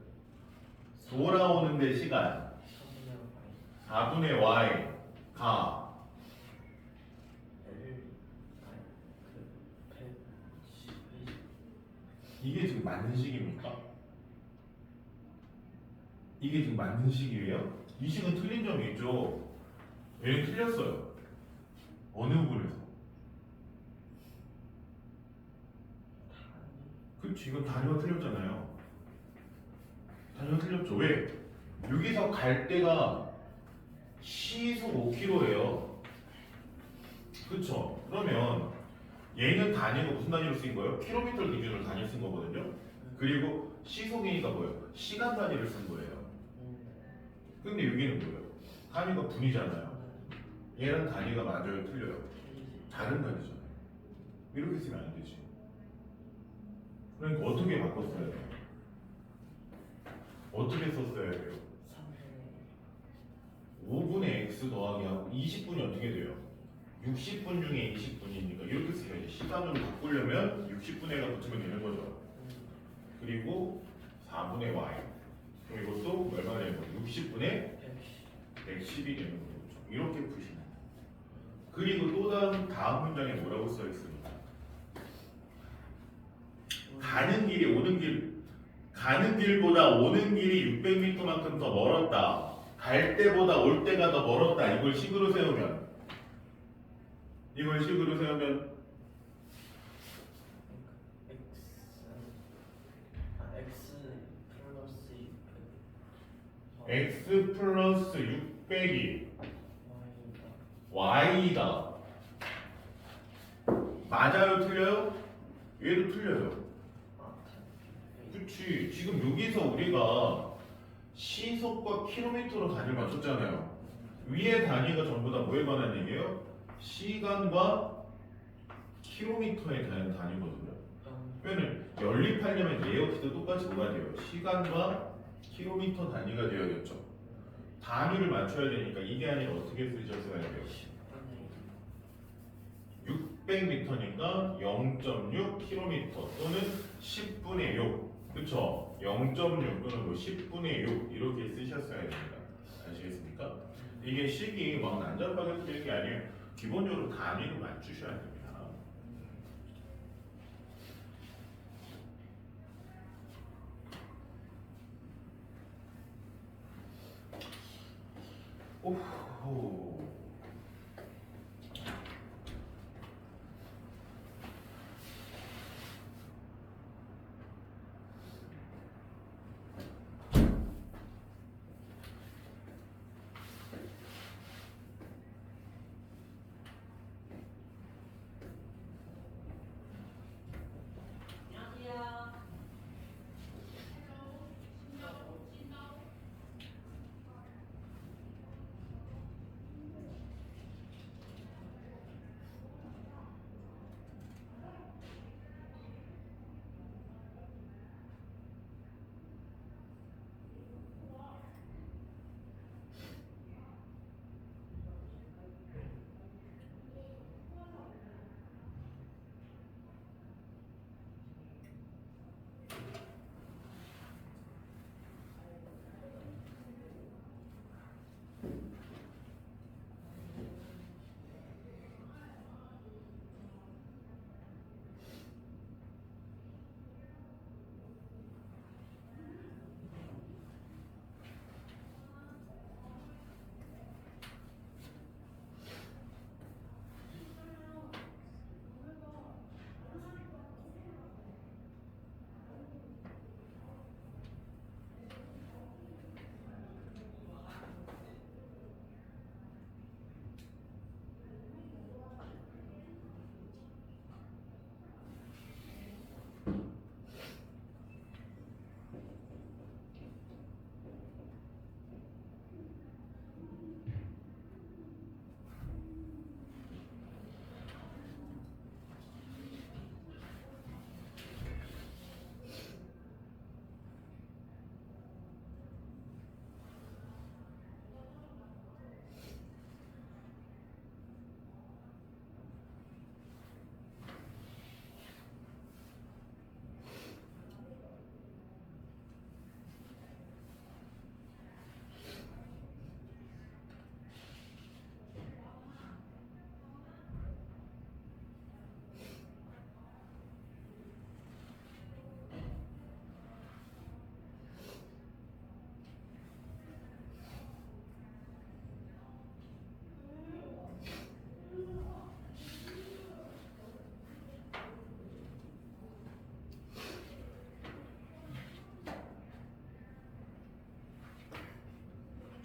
돌아오는데 시간 4분의 y가 이게 지금 맞는 식입니까? 이게 지금 맞는 식이에요? 이 식은 틀린 점이 있죠. 얘는 틀렸어요. 어느 부분에서? 그치, 이건 단위가 틀렸잖아요. 단위가 틀렸죠. 왜? 여기서 갈 때가 시속 5km예요. 그쵸? 그러면 얘는 단위가 무슨 단위로 쓰인 거예요? 킬로미터 기준으로 단위 쓴 거거든요. 그리고 시속이니까 뭐예요? 시간 단위를 쓴 거예요. 근데 여기는 뭐예요? 단위가 분이잖아요. 얘는 단위가 맞아요, 틀려요? 다른 단위잖아요. 이렇게 쓰면 안 되지. 그러니까 어떻게 바꿨어야 돼요? 어떻게 썼어야 돼요? 5분의 x 더하기 하고 20분이 어떻게 돼요? 60분 중에 20분이니까 이렇게 쓰면 시간으로 바꾸려면 60분에가 붙으면 되는 거죠. 그리고 4분의 y, 그럼 이것도 얼마 되는 거죠? 60분에 110이 되는 거죠. 이렇게 푸시면 돼요. 그리고 또 다음 문장에 뭐라고 써 있습니까? 가는 길이 가는 길보다 오는 길이 600m만큼 더 멀었다. 갈 때보다 올 때가 더 멀었다. 이걸 식으로 세우면 x 플러스 600이 y다. 맞아요, 틀려요? 얘도 틀려요. 그치. 지금 여기서 우리가 시속과 킬로미터로 단위를 맞췄잖아요. 위에 단위가 전부 다 뭐에 관한 얘기예요? 시간과 킬로미터에 대한 단위거든요. 그러면 연립하려면 얘 역시도 똑같이 뭐가 돼요? 시간과 킬로미터 단위가 되어야겠죠. 단위를 맞춰야 되니까 이게 아니라 어떻게 쓰셨어야 돼요? 600m니까 0.6km 또는 10분의 6, 그쵸? 0.6 또는 뭐 10분의 6 이렇게 쓰셨어야 됩니다. 아시겠습니까? 이게 식이 막 난잡하게 쓰는 게 아니에요. 기본적으로 단위를 맞추셔야 됩니다. 오호.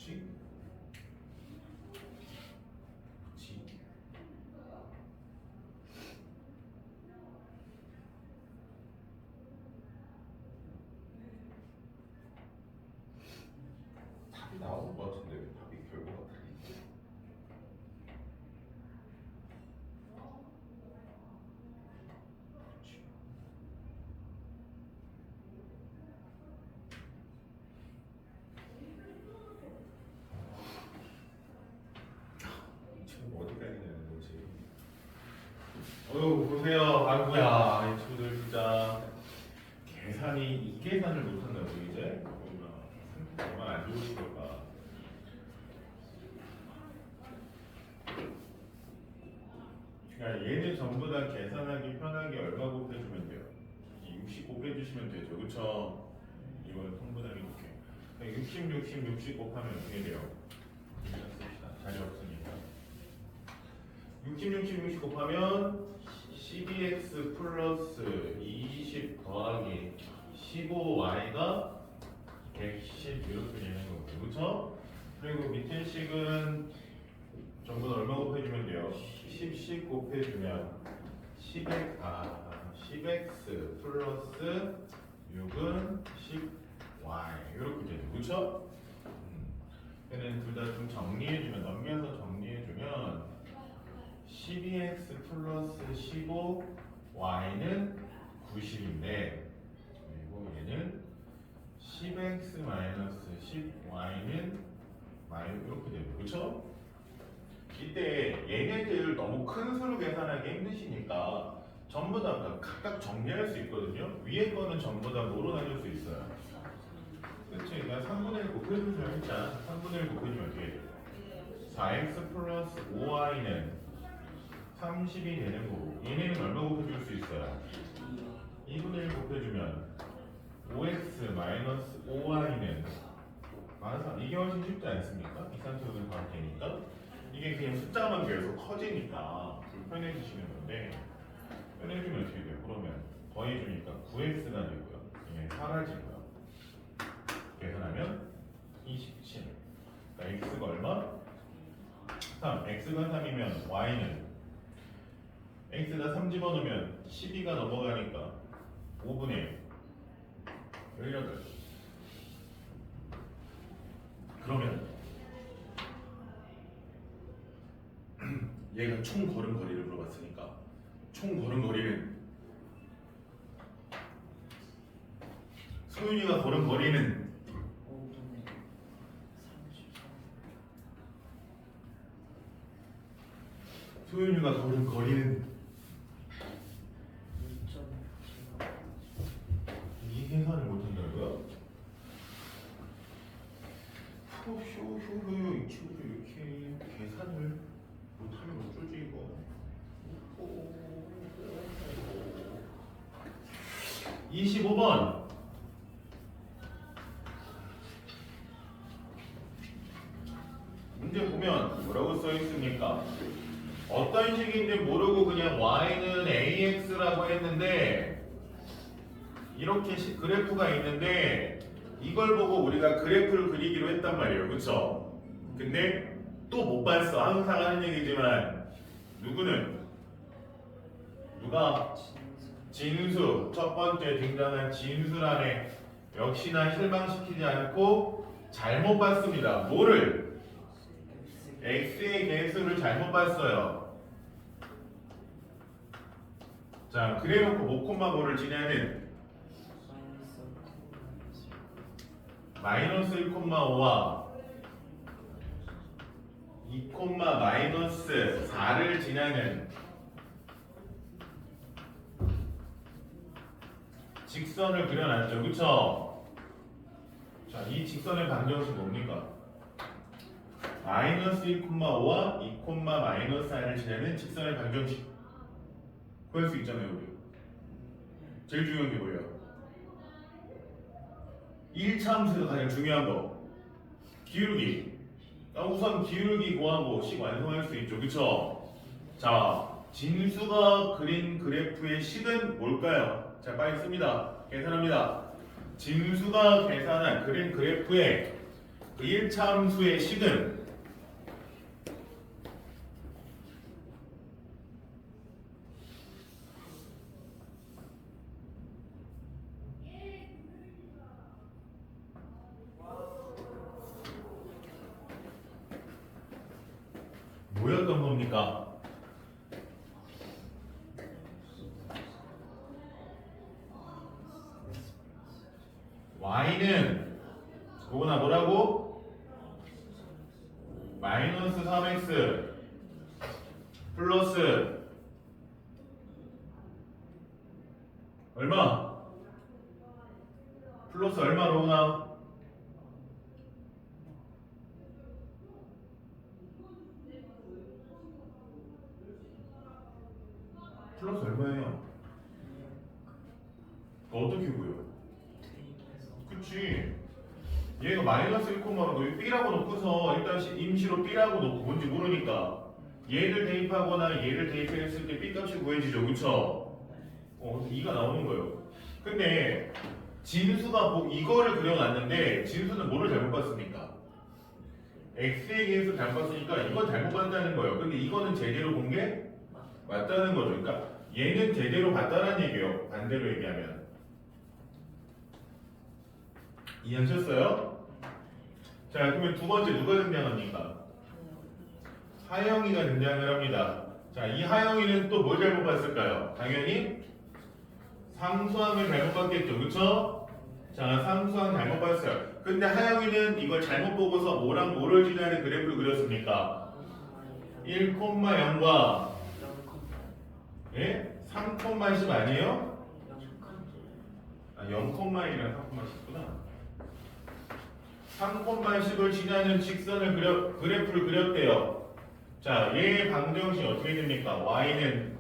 그치? 그치? 답이 나올 것 같은데 왜 답이 결과가 틀리지? 그치? 지금 어디까지 되는 거지? 어휴 보세요 아이고야 이 친구들 진짜 계산이 이 계산을 못한다고 이제 얼마나 안 좋으실 걸까. 그러니까 얘는 전부 다 계산하기 편하게 얼마 곱해주면 돼요? 60 곱해주시면 되죠 그쵸? 이걸 통분하기 좋게 60 곱하면 어떻게 돼요? 일단 씁시다 자리 없으니까 60 곱하면 12x 플러스 20 더하기 15y가 110 이렇게 되는 거고요 그쵸? 그리고 밑에 식은 전부 다 얼마 곱해주면 돼요? 10씩 곱해주면 10x 플러스 6은 10y 이렇게 되죠 그쵸? 얘는 둘 다 좀 정리해주면 넘겨서 정리해주면 12x 플러스 15y는 90인데 그리고 얘는 10x 마이너스 10y는 이렇게 되죠 그쵸? 이때 얘네들 너무 큰 수로 계산하기 힘드시니까 전부 다 각각 정리할 수 있거든요 위에 거는 전부 다 뭐로 나눌 수 있어요 그치? 그러니까 3분의 1 곱해주면 했잖아 3분의 1 곱해주면 어떻게 돼요? 4x 플러스 5y는 30이 되는 거고 얘네는 얼마 곱해줄 수 있어요? 2분의 1 곱해주면 5x 마이너스 5y는 맞아 이게 훨씬 쉽지 않습니까? 이산수는 관계니까 이게 그냥 숫자만 계속 커지니까 불편해지시는 건데 빼내주면 어떻게 돼요? 그러면 더해주니까 9x가 되고요 얘는 사라지고요 계산하면 27 그러니까 x가 얼마? 3 x가 3이면 y는 x가 3 집어넣으면 12가 넘어가니까 5분의 18 그러면 얘가 총 걸은 거리를 물어봤으니까 총 걸은 거리는 소윤이가 걸은 거리는 5분의 33 소윤이가 걸은 거리는 2.7 이 계산을 못한다고요? 휴 이 친구들 이렇게 계산을 못하면 어쩌지 이거 25번 문제 보면 뭐라고 써 있습니까? 어떤 식인지 모르고 그냥 y는 ax라고 했는데 이렇게 그래프가 있는데 이걸 보고 우리가 그래프를 그리기로 했단 말이에요 그쵸? 근데 또 못 봤어 항상 하는 얘기지만 누가? 진수 첫 번째 등장한 진수란에 역시나 실망시키지 않고 잘못 봤습니다 뭐를? x의 개수를 잘못 봤어요 자 그래놓고 모콤마모를 지냐는 마이너스 1,5와 2, 마이너스 4를 지나는 직선을 그려놨죠 그쵸? 자, 이 직선의 방정식 뭡니까? 마이너스 1,5와 2, 마이너스 4를 지나는 직선의 방정식 구할 수 있잖아요 우리 제일 중요한 게 뭐예요? 1차 함수에서 가장 중요한 거 기울기 우선 기울기 구하고 식 완성할 수 있죠 그쵸? 자 진수가 그린 그래프의 식은 뭘까요? 자 빨리 씁니다 계산합니다 진수가 계산한 그린 그래프의 그 1차함수의 식은 뭐였던 겁니까? y는 뭐나 뭐라고? 마이너스 3x 플러스 얼마? 플러스 얼마로 오나? 플러스 얼마예요? 어떻게 보여? 대입해서 그치. 얘가 마이너스 1,5로 B라고 놓고서 일단 임시로 B라고 놓고 뭔지 모르니까 얘를 대입하거나 얘를 대입했을 때 B 값이 구해지죠. 그쵸? 그래서 2가 나오는 거예요. 근데 진수가 뭐 이거를 그려놨는데 진수는 뭐를 잘못 봤습니까? x에 대해서 잘못 봤으니까 이건 잘못 봤다는 거예요. 근데 이거는 제대로 본 게 맞다는 거죠. 그러니까 얘는 제대로 봤다는 얘기예요. 반대로 얘기하면. 이해하셨어요? 자, 그러면 두 번째 누가 등장합니까? 하영이가 등장을 합니다. 자, 이 하영이는 또 뭘 잘못 봤을까요? 당연히 상수함을 잘못 봤겠죠. 그쵸? 자, 상수함 잘못 봤어요. 근데 하영이는 이걸 잘못 보고서 뭐랑 뭐를 지나는 그래프를 그렸습니까? 1,0과 예? 3,10 아니에요? 아, 0,1이랑 3,10구나. 3,10을 지나는 직선을 그래프를 그렸대요. 자, 얘의 방정식이 어떻게 됩니까? y는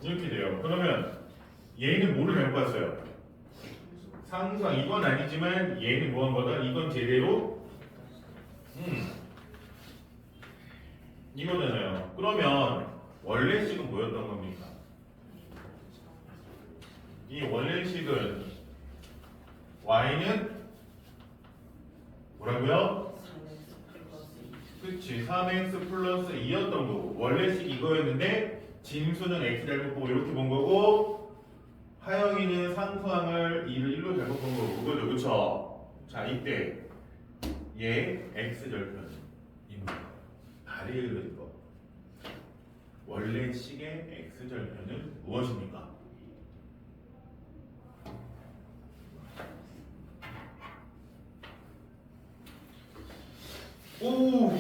이렇게 돼요. 그러면 얘는 뭐를 잘못 봤어요? 상수항 이건 아니지만 얘는 뭐 한 거다? 이건 제대로 이거잖아요. 그러면 원래식은 뭐였던 겁니까? 이 원래식은 y는 뭐라고요? 그치 3x 플러스 2였던 거고 원래식 이거였는데 진수는 x 잘못 보고 이렇게 본 거고 하영이는 상수항을 2를 1로 잘못 본 거고 그거죠. 그쵸? 자 이때 얘 x 절편입니다. 다리를 그린 거 원래식의 x 절편은 무엇입니까? 오!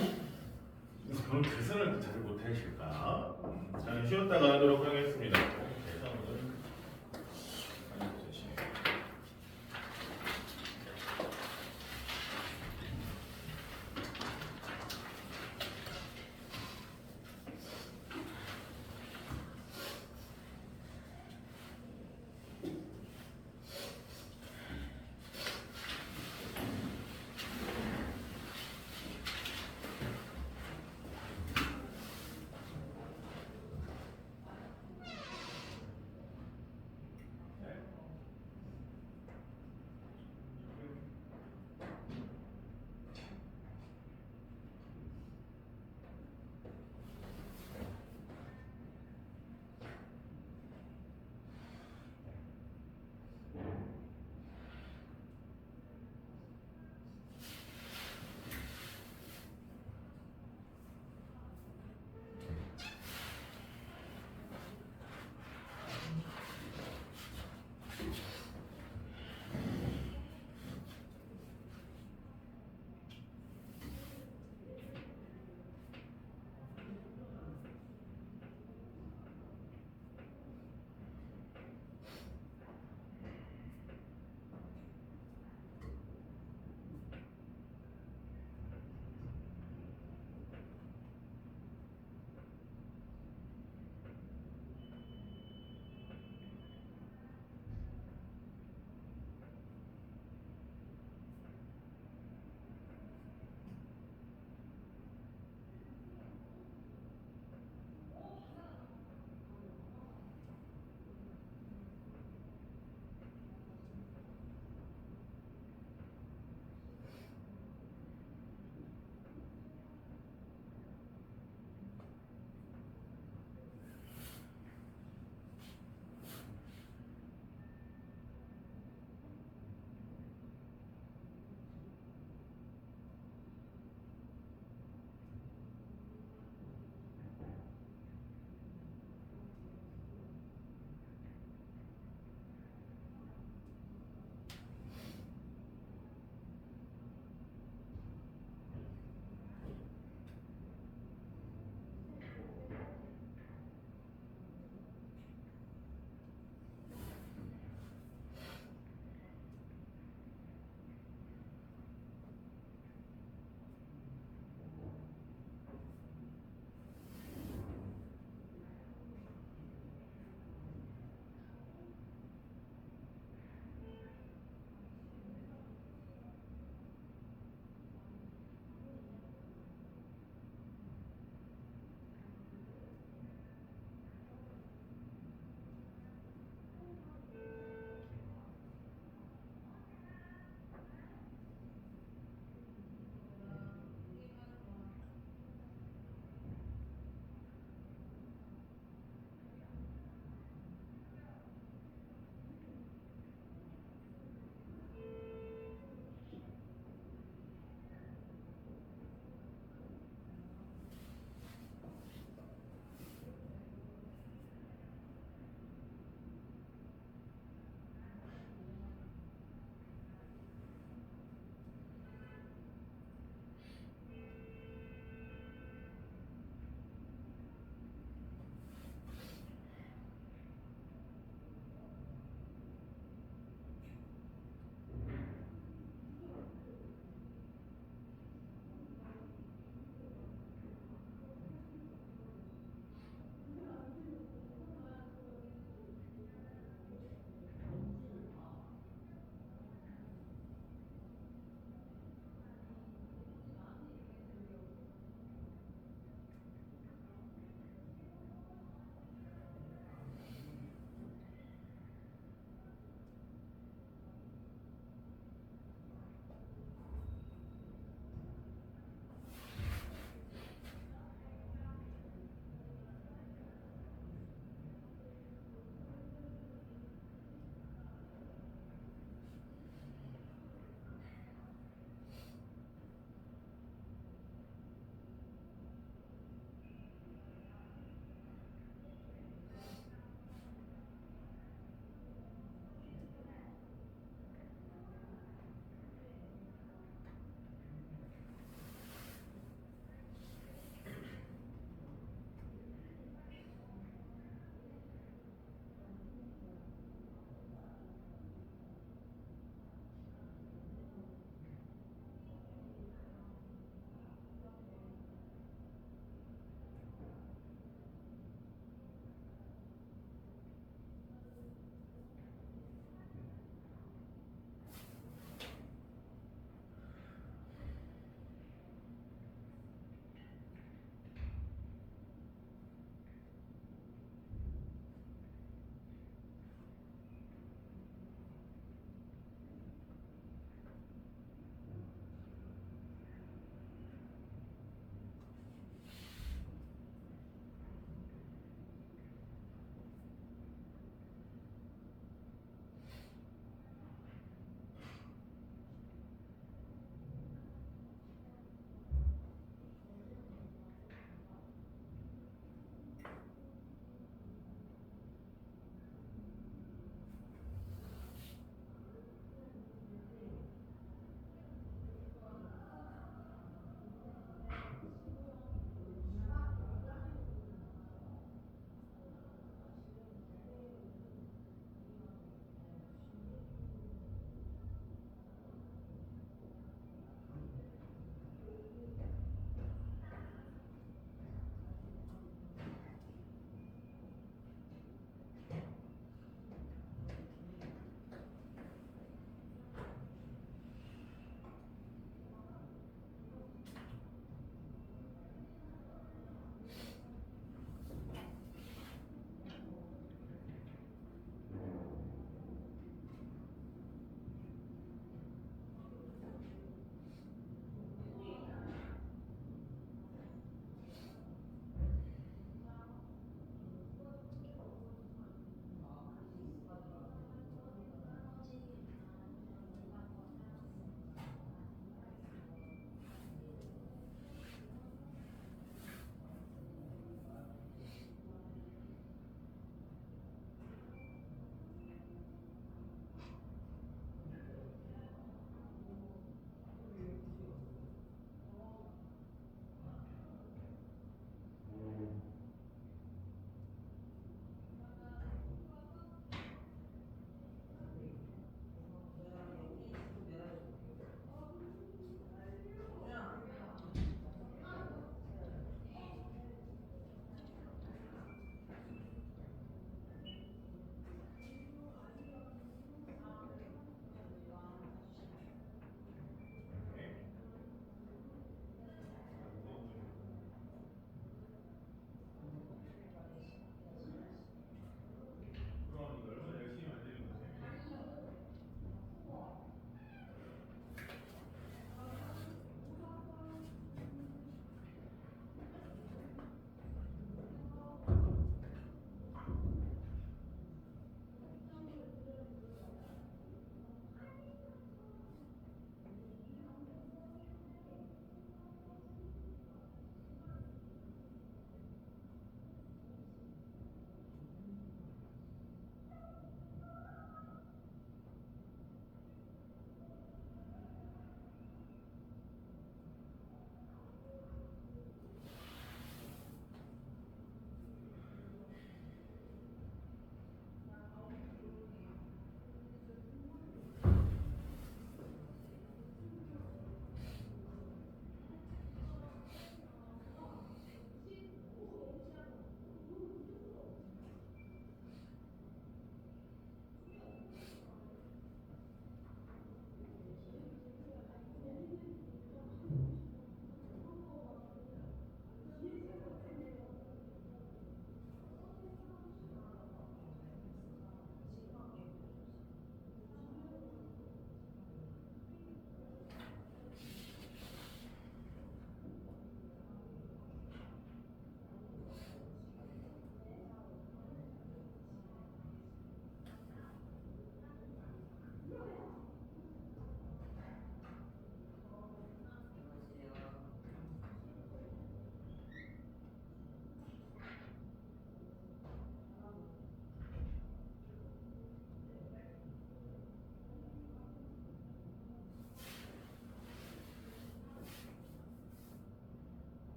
그럼 계산을 잘 못하실까? 저는 쉬었다가 하도록 하겠습니다. 계산을 많이 못하시네요.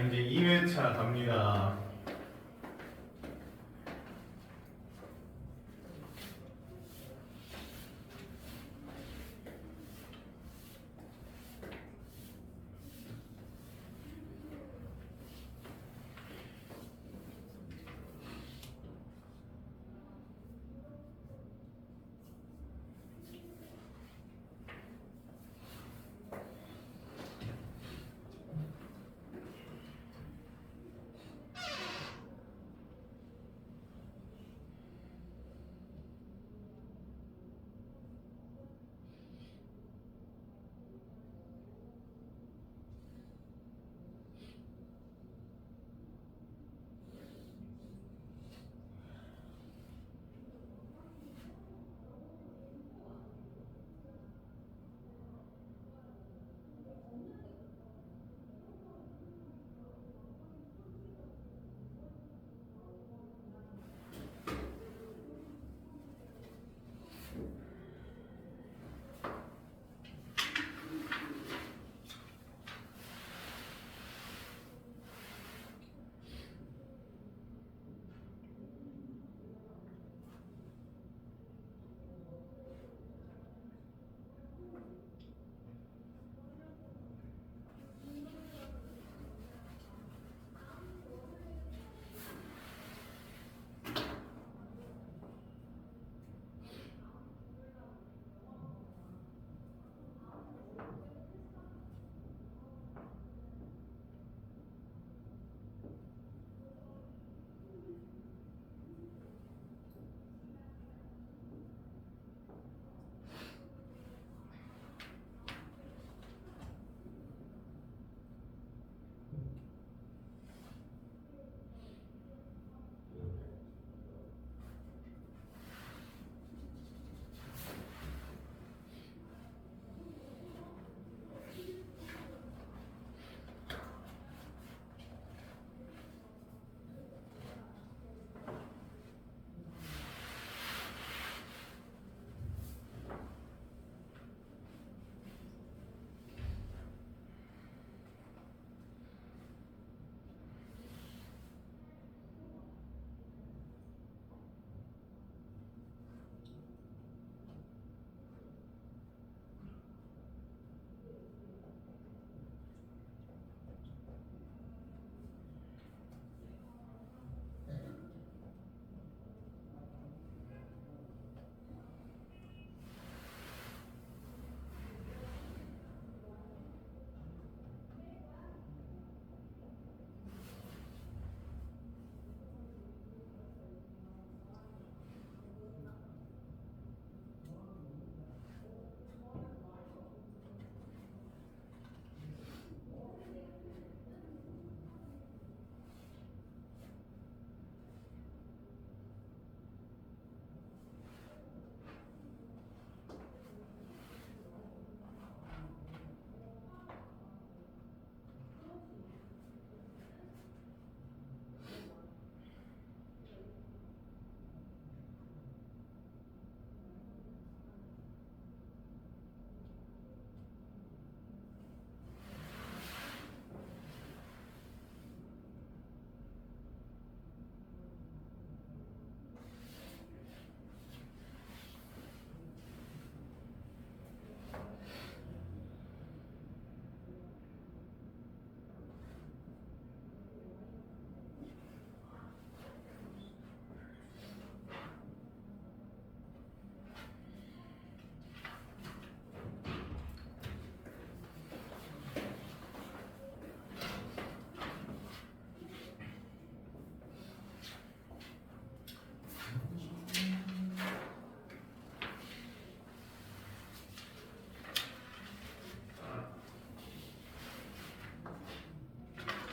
이제 2회차 갑니다.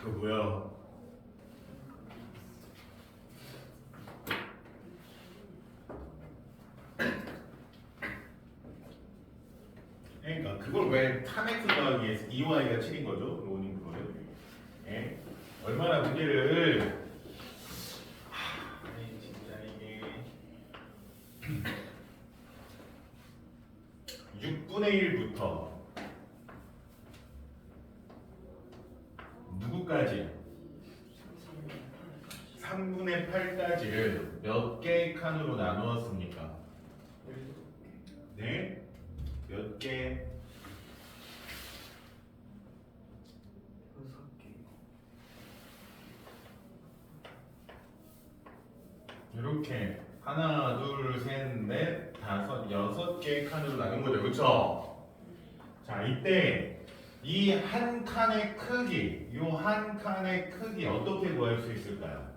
그 뭐야? 그러니까 그걸 왜 3x 더하기 2y가 7인 거죠? 로우님 그거를. 예? 얼마나 문제를 아니 진짜 이게 6분의 1부터 6까지 3분의 8까지를 몇 개의 칸으로 나누었습니까? 네? 몇 개? 6개. 이렇게 하나, 둘, 셋, 넷, 다섯, 6개의 칸으로 나눈 거죠. 그쵸? 자, 이때 이 한 칸의 크기, 이 한 칸의 크기 어떻게 구할 수 있을까요?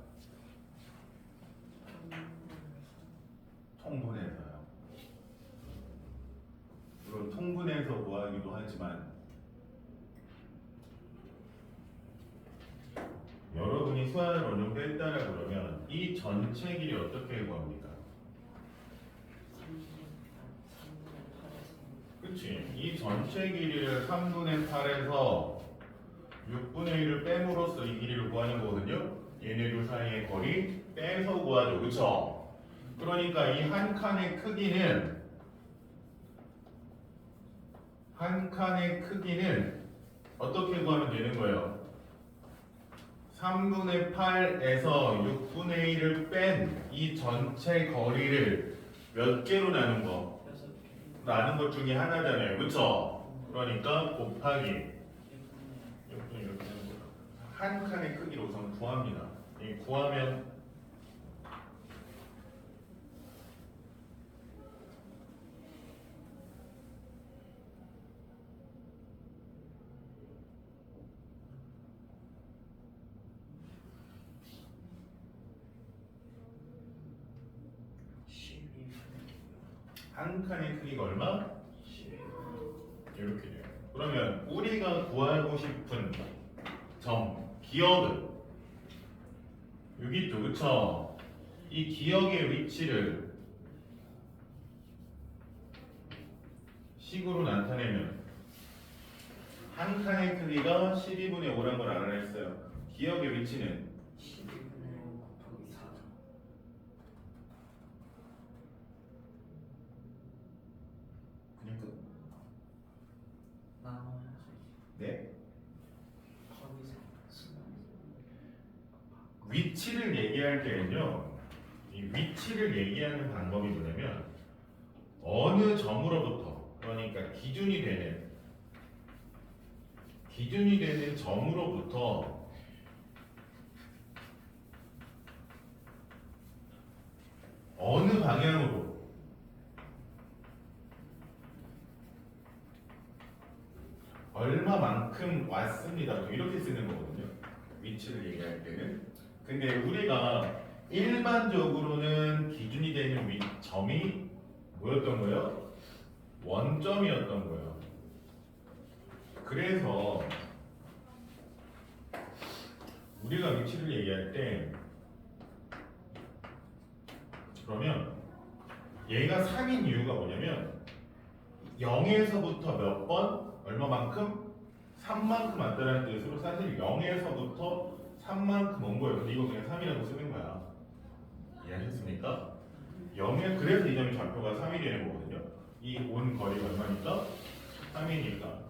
통분해서요. 물론 통분해서 구하기도 하지만 여러분이 수학을 어느 정도 했다라 그러면 이 전체 길이 어떻게 구합니까? 3분의 8에서 그치? 이 전체 길이를 3분의 8에서 6분의 1을 뺨으로써 이 길이를 구하는 거거든요. 얘네 둘 사이의 거리 빼서 구하죠. 그쵸? 그러니까 이 한 칸의 크기는 어떻게 구하면 되는 거예요? 3분의 8에서 6분의 1을 뺀 이 전체 거리를 몇 개로 나눈 거? 6개. 나눈 것 중에 하나잖아요. 그쵸? 그러니까 곱하기 6분의 1 이렇게 하는 거예요. 한 칸의 크기로 우선 구합니다. 이 구하면 한 칸의 크기가 얼마? 이렇게 돼요. 그러면 우리가 구하고 싶은 기억은 여기 있죠, 그쵸? 이 기억의 위치를 식으로 나타내면 한 칸의 크기가 12분의 5란 걸 알아냈어요. 기억의 위치는 12분의 5 곱하기 4죠. 그냥 끝. 나눠야지. 네. 거기서 쓰면 위치를 얘기할 때는요, 이 위치를 얘기하는 방법이 뭐냐면 어느 점으로부터, 그러니까 기준이 되는 점으로부터 어느 방향으로 얼마만큼 왔습니다. 이렇게 쓰는 거거든요. 위치를 얘기할 때는. 근데 우리가 일반적으로는 기준이 되는 점이 뭐였던 거예요? 원점이었던 거예요. 그래서 우리가 위치를 얘기할 때 그러면 얘가 3인 이유가 뭐냐면 0에서부터 몇 번 얼마만큼 3만큼 왔다는 뜻으로 사실 0에서부터 3만큼 온 거예요. 근데 이거 그냥 3이라고 쓰는 거야. 이해하셨습니까? 0에 그래서 이 점의 좌표가 3이 되는 거거든요. 이 온 거리가 얼마니까? 3이니까.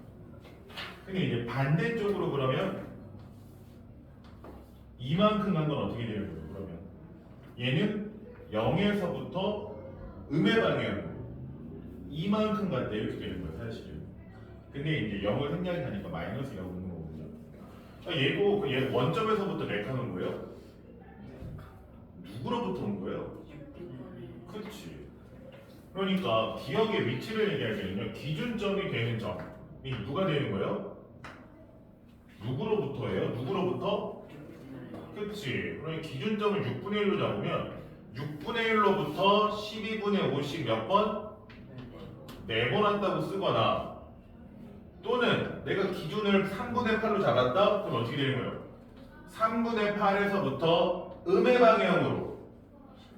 근데 이제 반대쪽으로 그러면 이만큼 간 건 어떻게 되는 거예요? 그러면 얘는 0에서부터 음의 방향으로 이만큼 갔다 이렇게 되는 거예요, 사실은. 근데 이제 0을 생략이 하니까 마이너스라고 보는 거거든요. 얘 원점에서부터 몇 칸 온 거예요? 누구로부터 온 거예요? 6분의 그렇지. 그러니까 기억의 위치를 얘기할 때는요, 기준점이 되는 점이 누가 되는 거예요? 누구로부터예요? 누구로부터? 6분의 그렇지. 그러니까 기준점을 6분의 1로 잡으면 6분의 1로부터 12분의 50 몇 번? 4번 한다고 쓰거나 또는 내가 기준을 3분의 8로 잡았다? 그럼 어떻게 되는 거예요? 3분의 8에서부터 음의 방향으로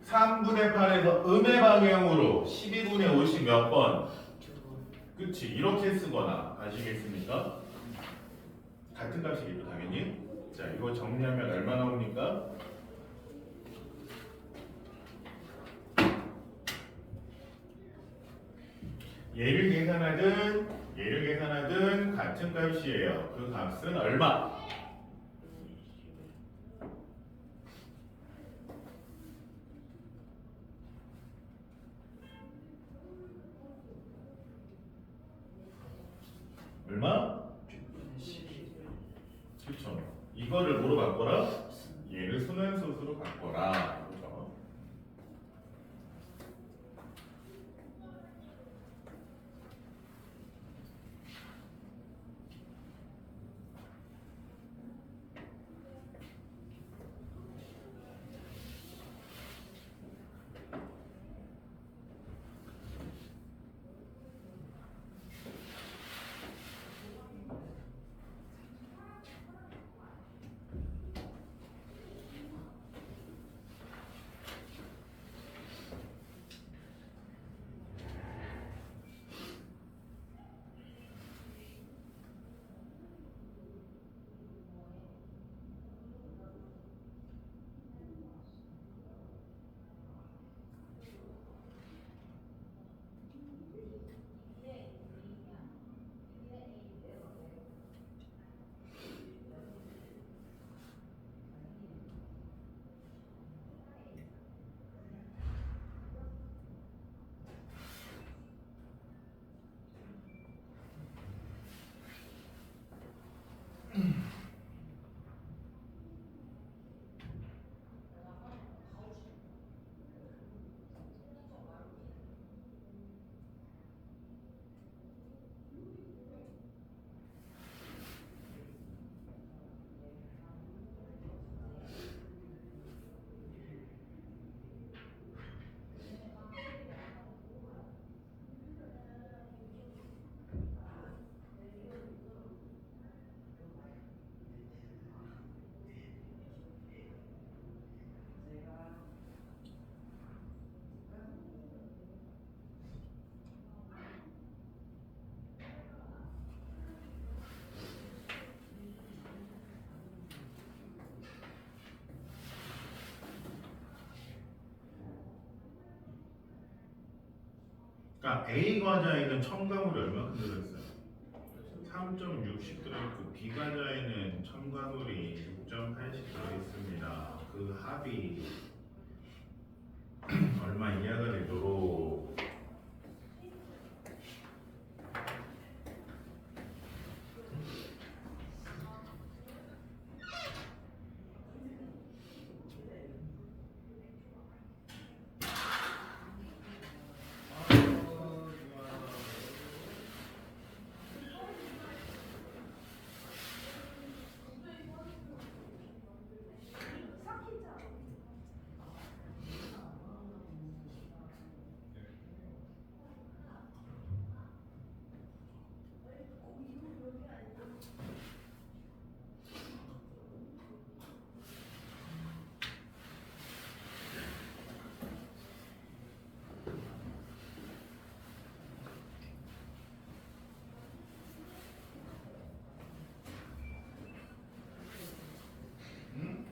3분의 8에서 음의 방향으로 12분의 50 몇 번? 그치. 이렇게 쓰거나 아시겠습니까? 같은 값이겠죠 당연히. 자, 이거 정리하면 얼마 나옵니까? 얘를 계산하든 같은 값이에요. 그 값은 얼마? 얼마? 6분의 11. 그렇죠. 이거를 뭐로 바꿔라? 얘를 순환소수로 바꿔라. 그렇죠. 그러니까 A 과자에는 첨가물이 얼마큼 들어있어요? 3.60 들어있고 B 과자에는 첨가물이 6.80 들어있습니다. 그 합이 얼마 이하가 되도록 음?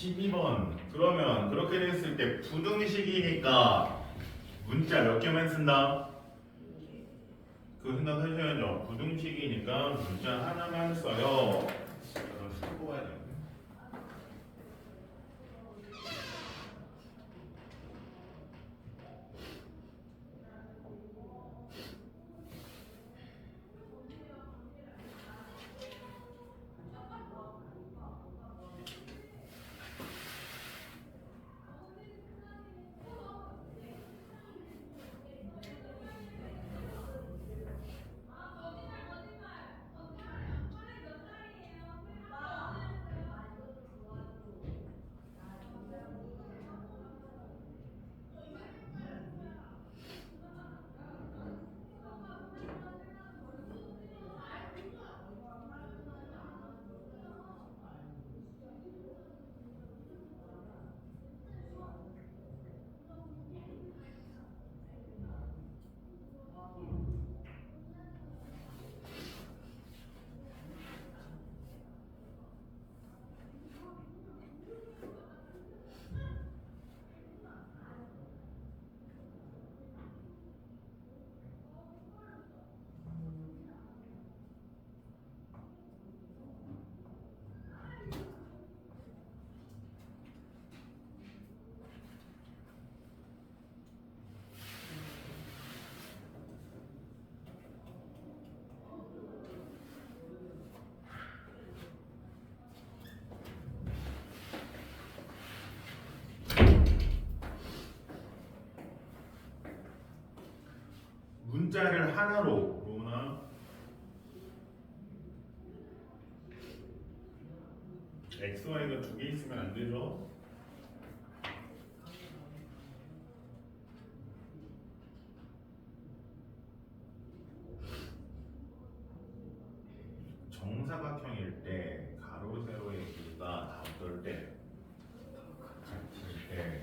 12번. 그러면 그렇게 됐을 때 부등식이니까 문자 몇 개만 쓴다? 그 생각하셔야죠. 부등식이니까 문자 하나만 써요. 그럼 수 뽑아야 돼요. 문자를 하나로 로나 x, y가 두 개 있으면 안 되죠. 정사각형일 때 가로 세로의 길이가 다 어떨 때 같을 때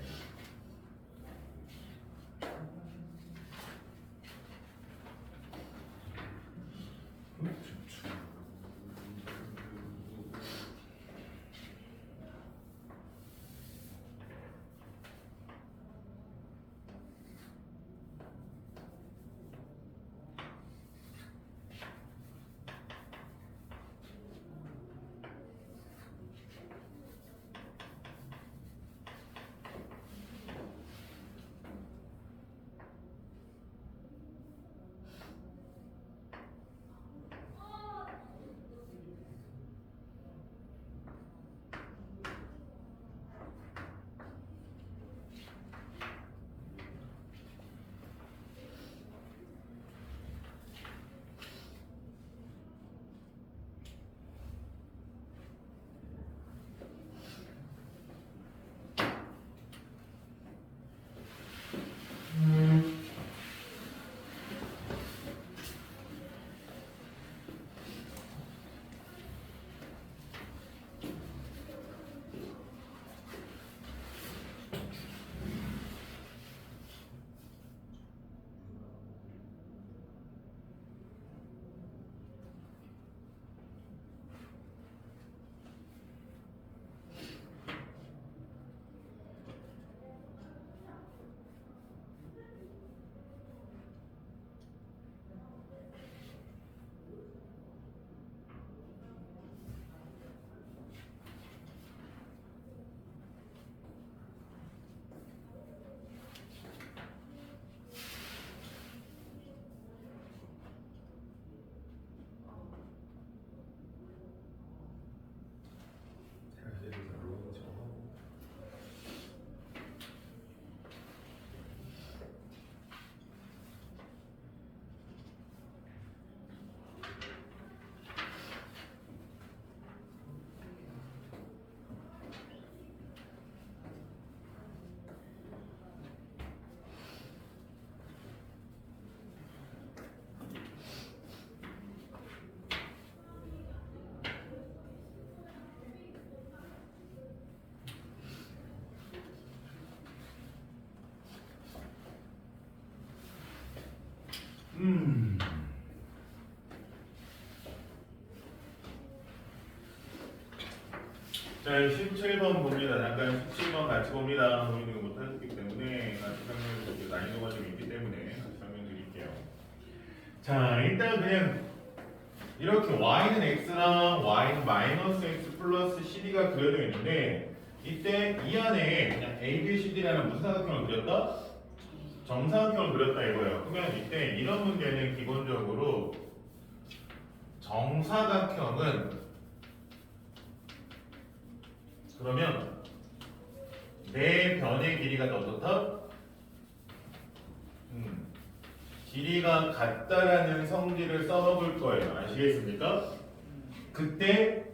자, 17번 봅니다. 잠깐 17번 같이 봅니다. 우리는 못하셨기 때문에 같이 설명드릴게요. 난이도가 좀 있기 때문에 같이 설명드릴게요. 자, 일단 그냥 이렇게 y는 x랑 y는 마이너스 x 플러스 cd가 그려져 있는데 이때 이 안에 그냥 a, b, c, d라는 무슨 사각형을 그렸다? 정사각형을 그렸다 이거예요. 그러면 이때 이런 문제는 기본적으로 정사각형은 그러면 내 변의 길이가 어떻다? 길이가 같다라는 성질을 써먹을 거예요. 아시겠습니까? 그때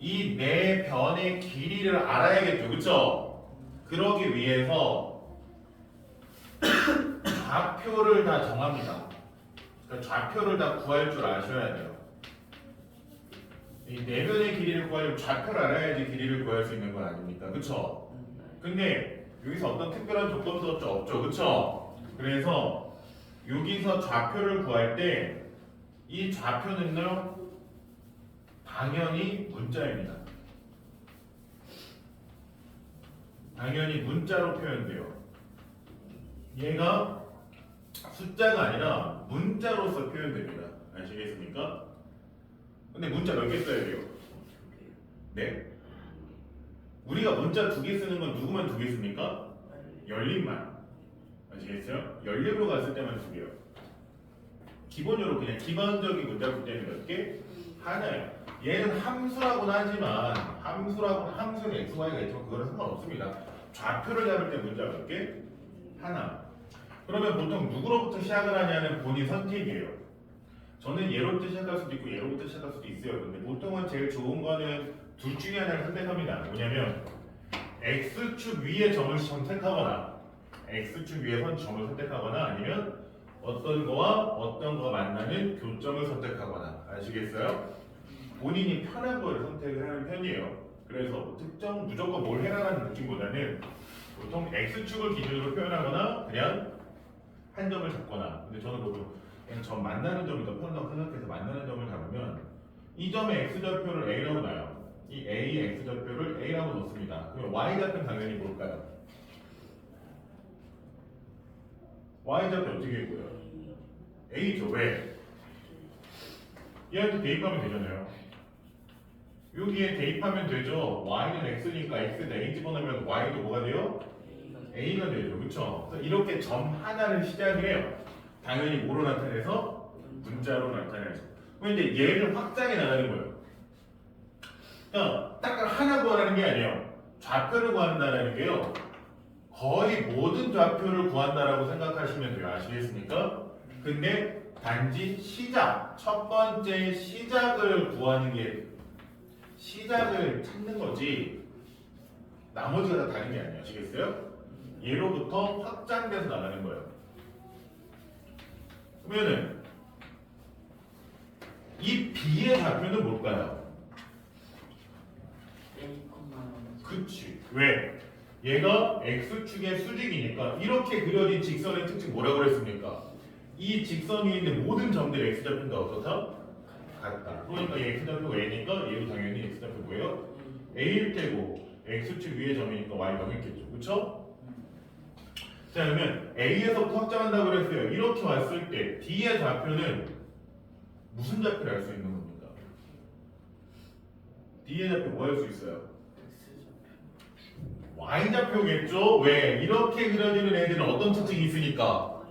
이 내 변의 길이를 알아야겠죠. 그쵸? 그러기 위해서 좌표를 다 정합니다. 그러니까 좌표를 다 구할 줄 아셔야 돼요. 이 내변의 길이를 구하려면 좌표를 알아야지 길이를 구할 수 있는 건 아닙니까? 그쵸? 근데 여기서 어떤 특별한 조건도 없죠. 그쵸? 그래서 여기서 좌표를 구할 때 이 좌표는요 당연히 문자입니다. 당연히 문자로 표현돼요. 얘가 숫자가 아니라 문자로서 표현됩니다. 아시겠습니까? 근데 문자 몇 개 써야 돼요? 네? 우리가 문자 2개 쓰는 건 누구만 2개 씁니까? 열림만. 아시겠어요? 열림으로 갔을 때만 2개요. 기본적으로 그냥 기본적인 문자 볼 때는 몇 개? 하나예요. 얘는 함수라고는 하지만 함수는 x, y가 있지만 그거는 상관없습니다. 좌표를 잡을 때 문자 몇 개? 하나. 그러면 보통 누구로부터 시작을 하냐는 본인 선택이에요. 저는 얘로부터 시작할 수도 있고 얘로부터 시작할 수도 있어요. 근데 보통은 제일 좋은 거는 둘 중에 하나를 선택합니다. 뭐냐면 x축 위에 점을 선택하거나 x축 위에 점을 선택하거나 아니면 어떤 거가 만나는 교점을 선택하거나. 아시겠어요? 본인이 편한 거를 선택을 하는 편이에요. 그래서 특정 무조건 뭘 해라라는 느낌보다는 보통 x축을 기준으로 표현하거나 그냥 한 점을 잡거나. 근데 저는 보통 그냥 점 만나는 점이 더 편하다고 생각해서 만나는 점을 잡으면 이 점의 x좌표를 a라고 놔요. 이 a의 x좌표를 a라고 놓습니다. 그러면 y좌표는 당연히 뭘까요? y좌표 어떻게 보여요? a죠. 왜? 얘한테 대입하면 되잖아요. 여기에 대입하면 되죠. y는 x니까 x는 a 집어넣으면 y도 뭐가 돼요? a가 되죠. 그쵸? 그래서 이렇게 점 하나를 시작을 해요. 당연히 뭐로 나타내서? 문자로 나타내서. 그럼 이제 얘를 확장해 나가는 거예요. 그러니까 딱 하나 구하라는 게 아니에요. 좌표를 구한다는 게요. 거의 모든 좌표를 구한다라고 생각하시면 돼요. 아시겠습니까? 근데 단지 시작, 첫 번째 시작을 구하는 게 시작을 찾는 거지 나머지가 다 다른 게 아니에요. 아시겠어요? 얘로부터 확장돼서 나가는 거예요. 그러면은 이 B의 좌표는 뭘까요? 그치. 왜? 얘가 X축의 수직이니까 이렇게 그려진 직선의 특징 뭐라고 그랬습니까? 이 직선 위에 있는 모든 점들 X좌표는 다 어떻다? 같다. 그러니까 얘 X좌표가 A니까 얘도 당연히 X좌표 뭐예요? A일 테고 X축 위의 점이니까 Y 0이겠죠. 그쵸? 자 그러면 A에서부터 확장한다고 그랬어요. 이렇게 왔을 때 D의 좌표는 무슨 좌표를 알 수 있는 겁니까? D의 좌표 뭐 할 수 있어요? Y좌표겠죠? 왜? 이렇게 그려지는 애들은 어떤 특징이 있으니까?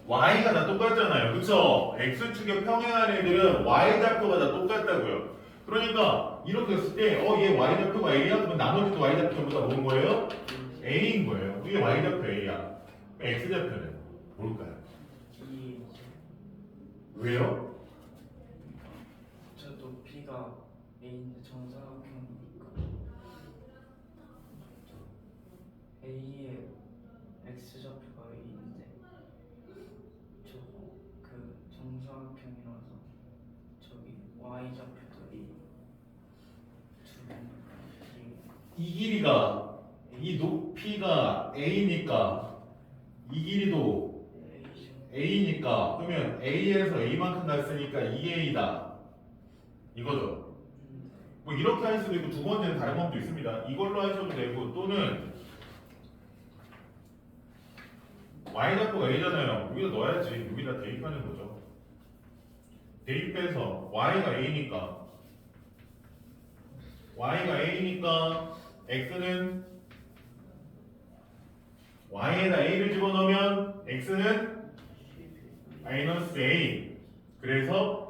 Y가 다 똑같잖아요. 그쵸? X축에 평행한 애들은 Y좌표가 다 똑같다고요. 그러니까 이렇게 했을 때 얘 Y좌표가 A야? 그러면 나머지도 Y좌표보다 뭔 거예요? A인 거예요. 이게 Y좌표 A야. X좌표는 뭘까요? 왜요? 저 높이가 A인데 정사각형이니까 A의 X좌표가 A인데 저거 그 정사각형이라서 저기 Y좌표도 A 이 길이가 이 높이가 A니까 이 길이도 A니까 그러면 A에서 A만큼 갔으니까 2A다 이거죠. 뭐 이렇게 할 수도 있고 두 번째는 다른 방법도 있습니다. 이걸로 하셔도 되고 또는 Y좌표가 A잖아요. 여기다 넣어야지. 여기다 대입하는 거죠. 대입해서 y가 a니까 x는 y에다 a를 집어넣으면 x는 마이너스 a. 그래서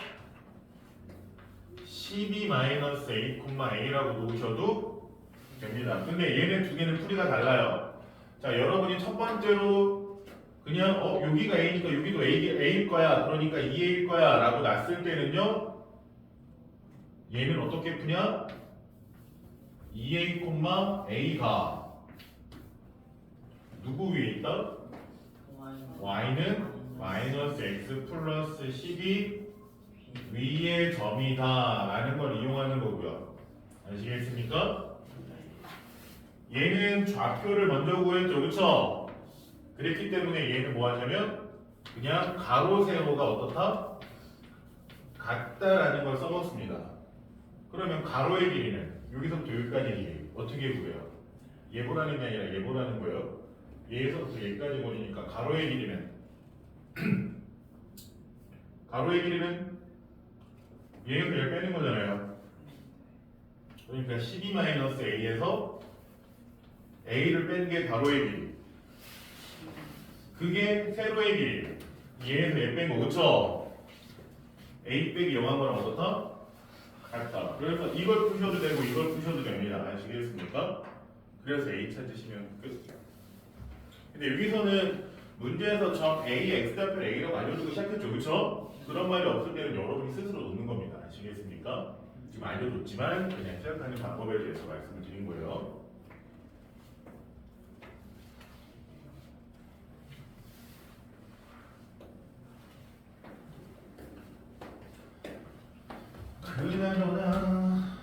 12-a,a라고 놓으셔도 됩니다. 근데 얘네 두 개는 풀이가 달라요. 자, 여러분이 첫 번째로 그냥 여기가 a니까 여기도 a일 거야. 그러니까 2a일 거야 라고 놨을 때는요. 얘는 어떻게 푸냐? 2a,a가 누구 위에 있다? y는 마이너스 x 플러스 12 위의 점이다 라는 걸 이용하는 거고요. 아시겠습니까? 얘는 좌표를 먼저 구했죠. 그쵸? 그랬기 때문에 얘는 뭐 하냐면 그냥 가로 세로가 어떻다? 같다라는 걸 써봤습니다. 그러면 가로의 길이는 여기서부터 여기까지 길이 어떻게 구해요? 예보라는 게 아니라 예보라는 거예요. 얘에서부터 여기까지 거리니까 가로의 길이는 얘에서 얘를 빼는 거잖아요. 그러니까 12-a에서 a를 뺀 게 가로의 길이. 그게 세로의 길이. 얘에서 얘 뺀 거 그쵸? a 빼기 0한 거랑 어떻다? 같다. 그래서 이걸 푸셔도 되고 이걸 푸셔도 됩니다. 아시겠습니까? 그래서 a 찾으시면 끝. 근데 여기서는 문제에서 점 a, x좌표 a라고 알려주고 시작했죠. 그쵸? 그런 말이 없을 때는 여러분이 스스로 놓는 겁니다. 아시겠습니까? 지금 알려줬지만 그냥 시작하는 방법에 대해서 말씀을 드린 거예요. 그나저나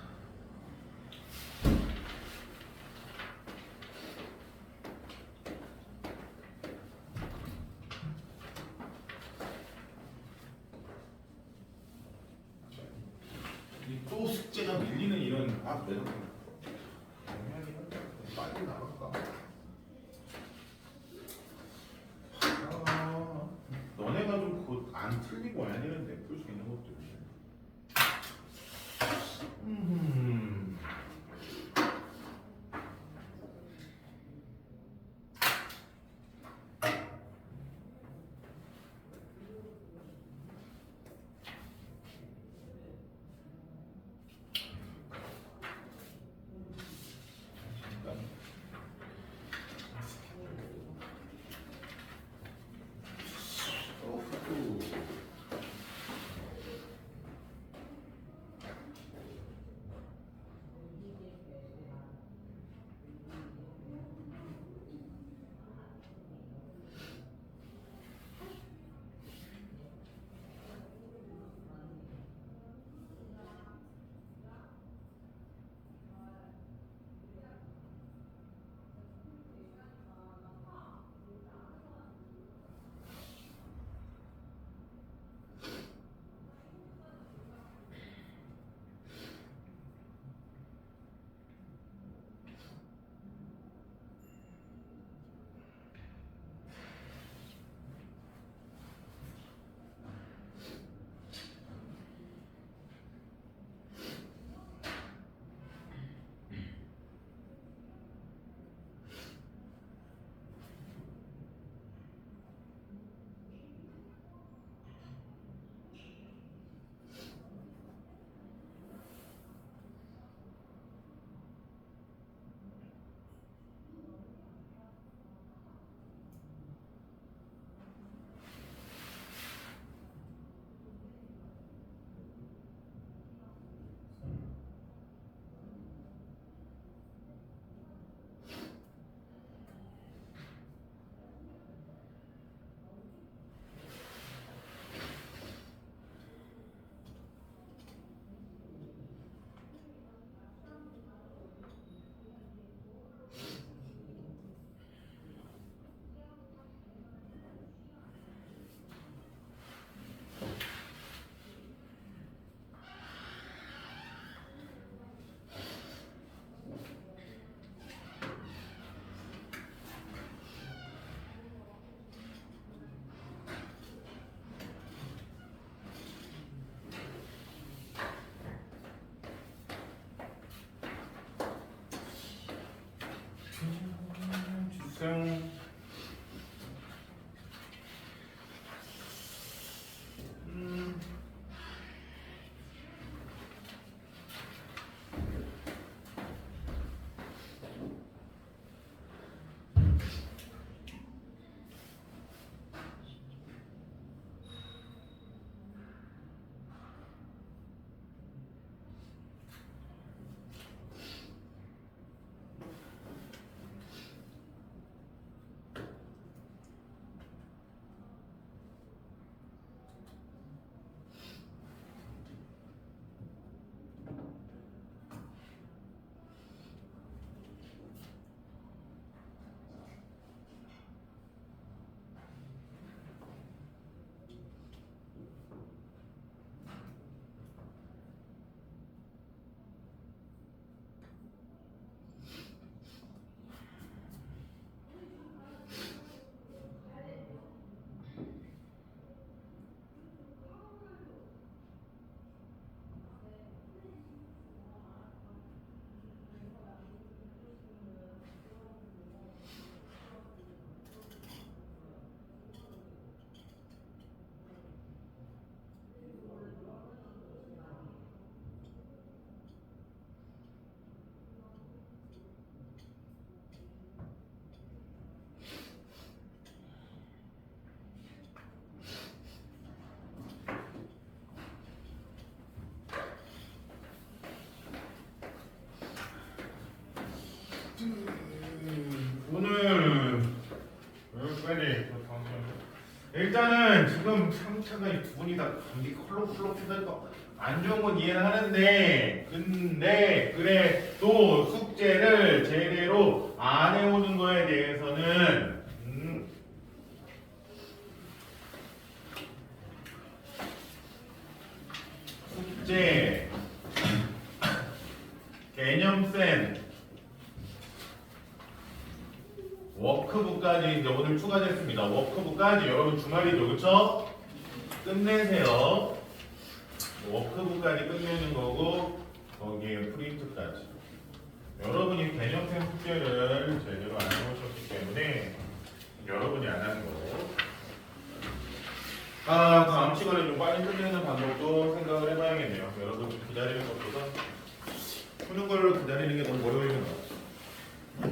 또 숙제가 밀리는 이런 내가 빨리 나갈까? 너네가 좀 곧 안 틀리고 와야 되는데 풀 수 있는 것들. 잠깐. 주승. 오늘 여기까지. 일단은 지금 상처가 이 두 분이 다 감기 콜록콜록해서 안 좋은 건 이해는 하는데, 근데 그래 또 숙제를 제대로 안 해오는 거에 대해서는 숙제 개념센 워크북까지 이제 오늘 추가됐습니다. 워크북까지 여러분 주말이죠, 그쵸? 끝내세요. 워크북까지 끝내는 거고 거기에 프린트까지. 여러분이 개념생 숙제를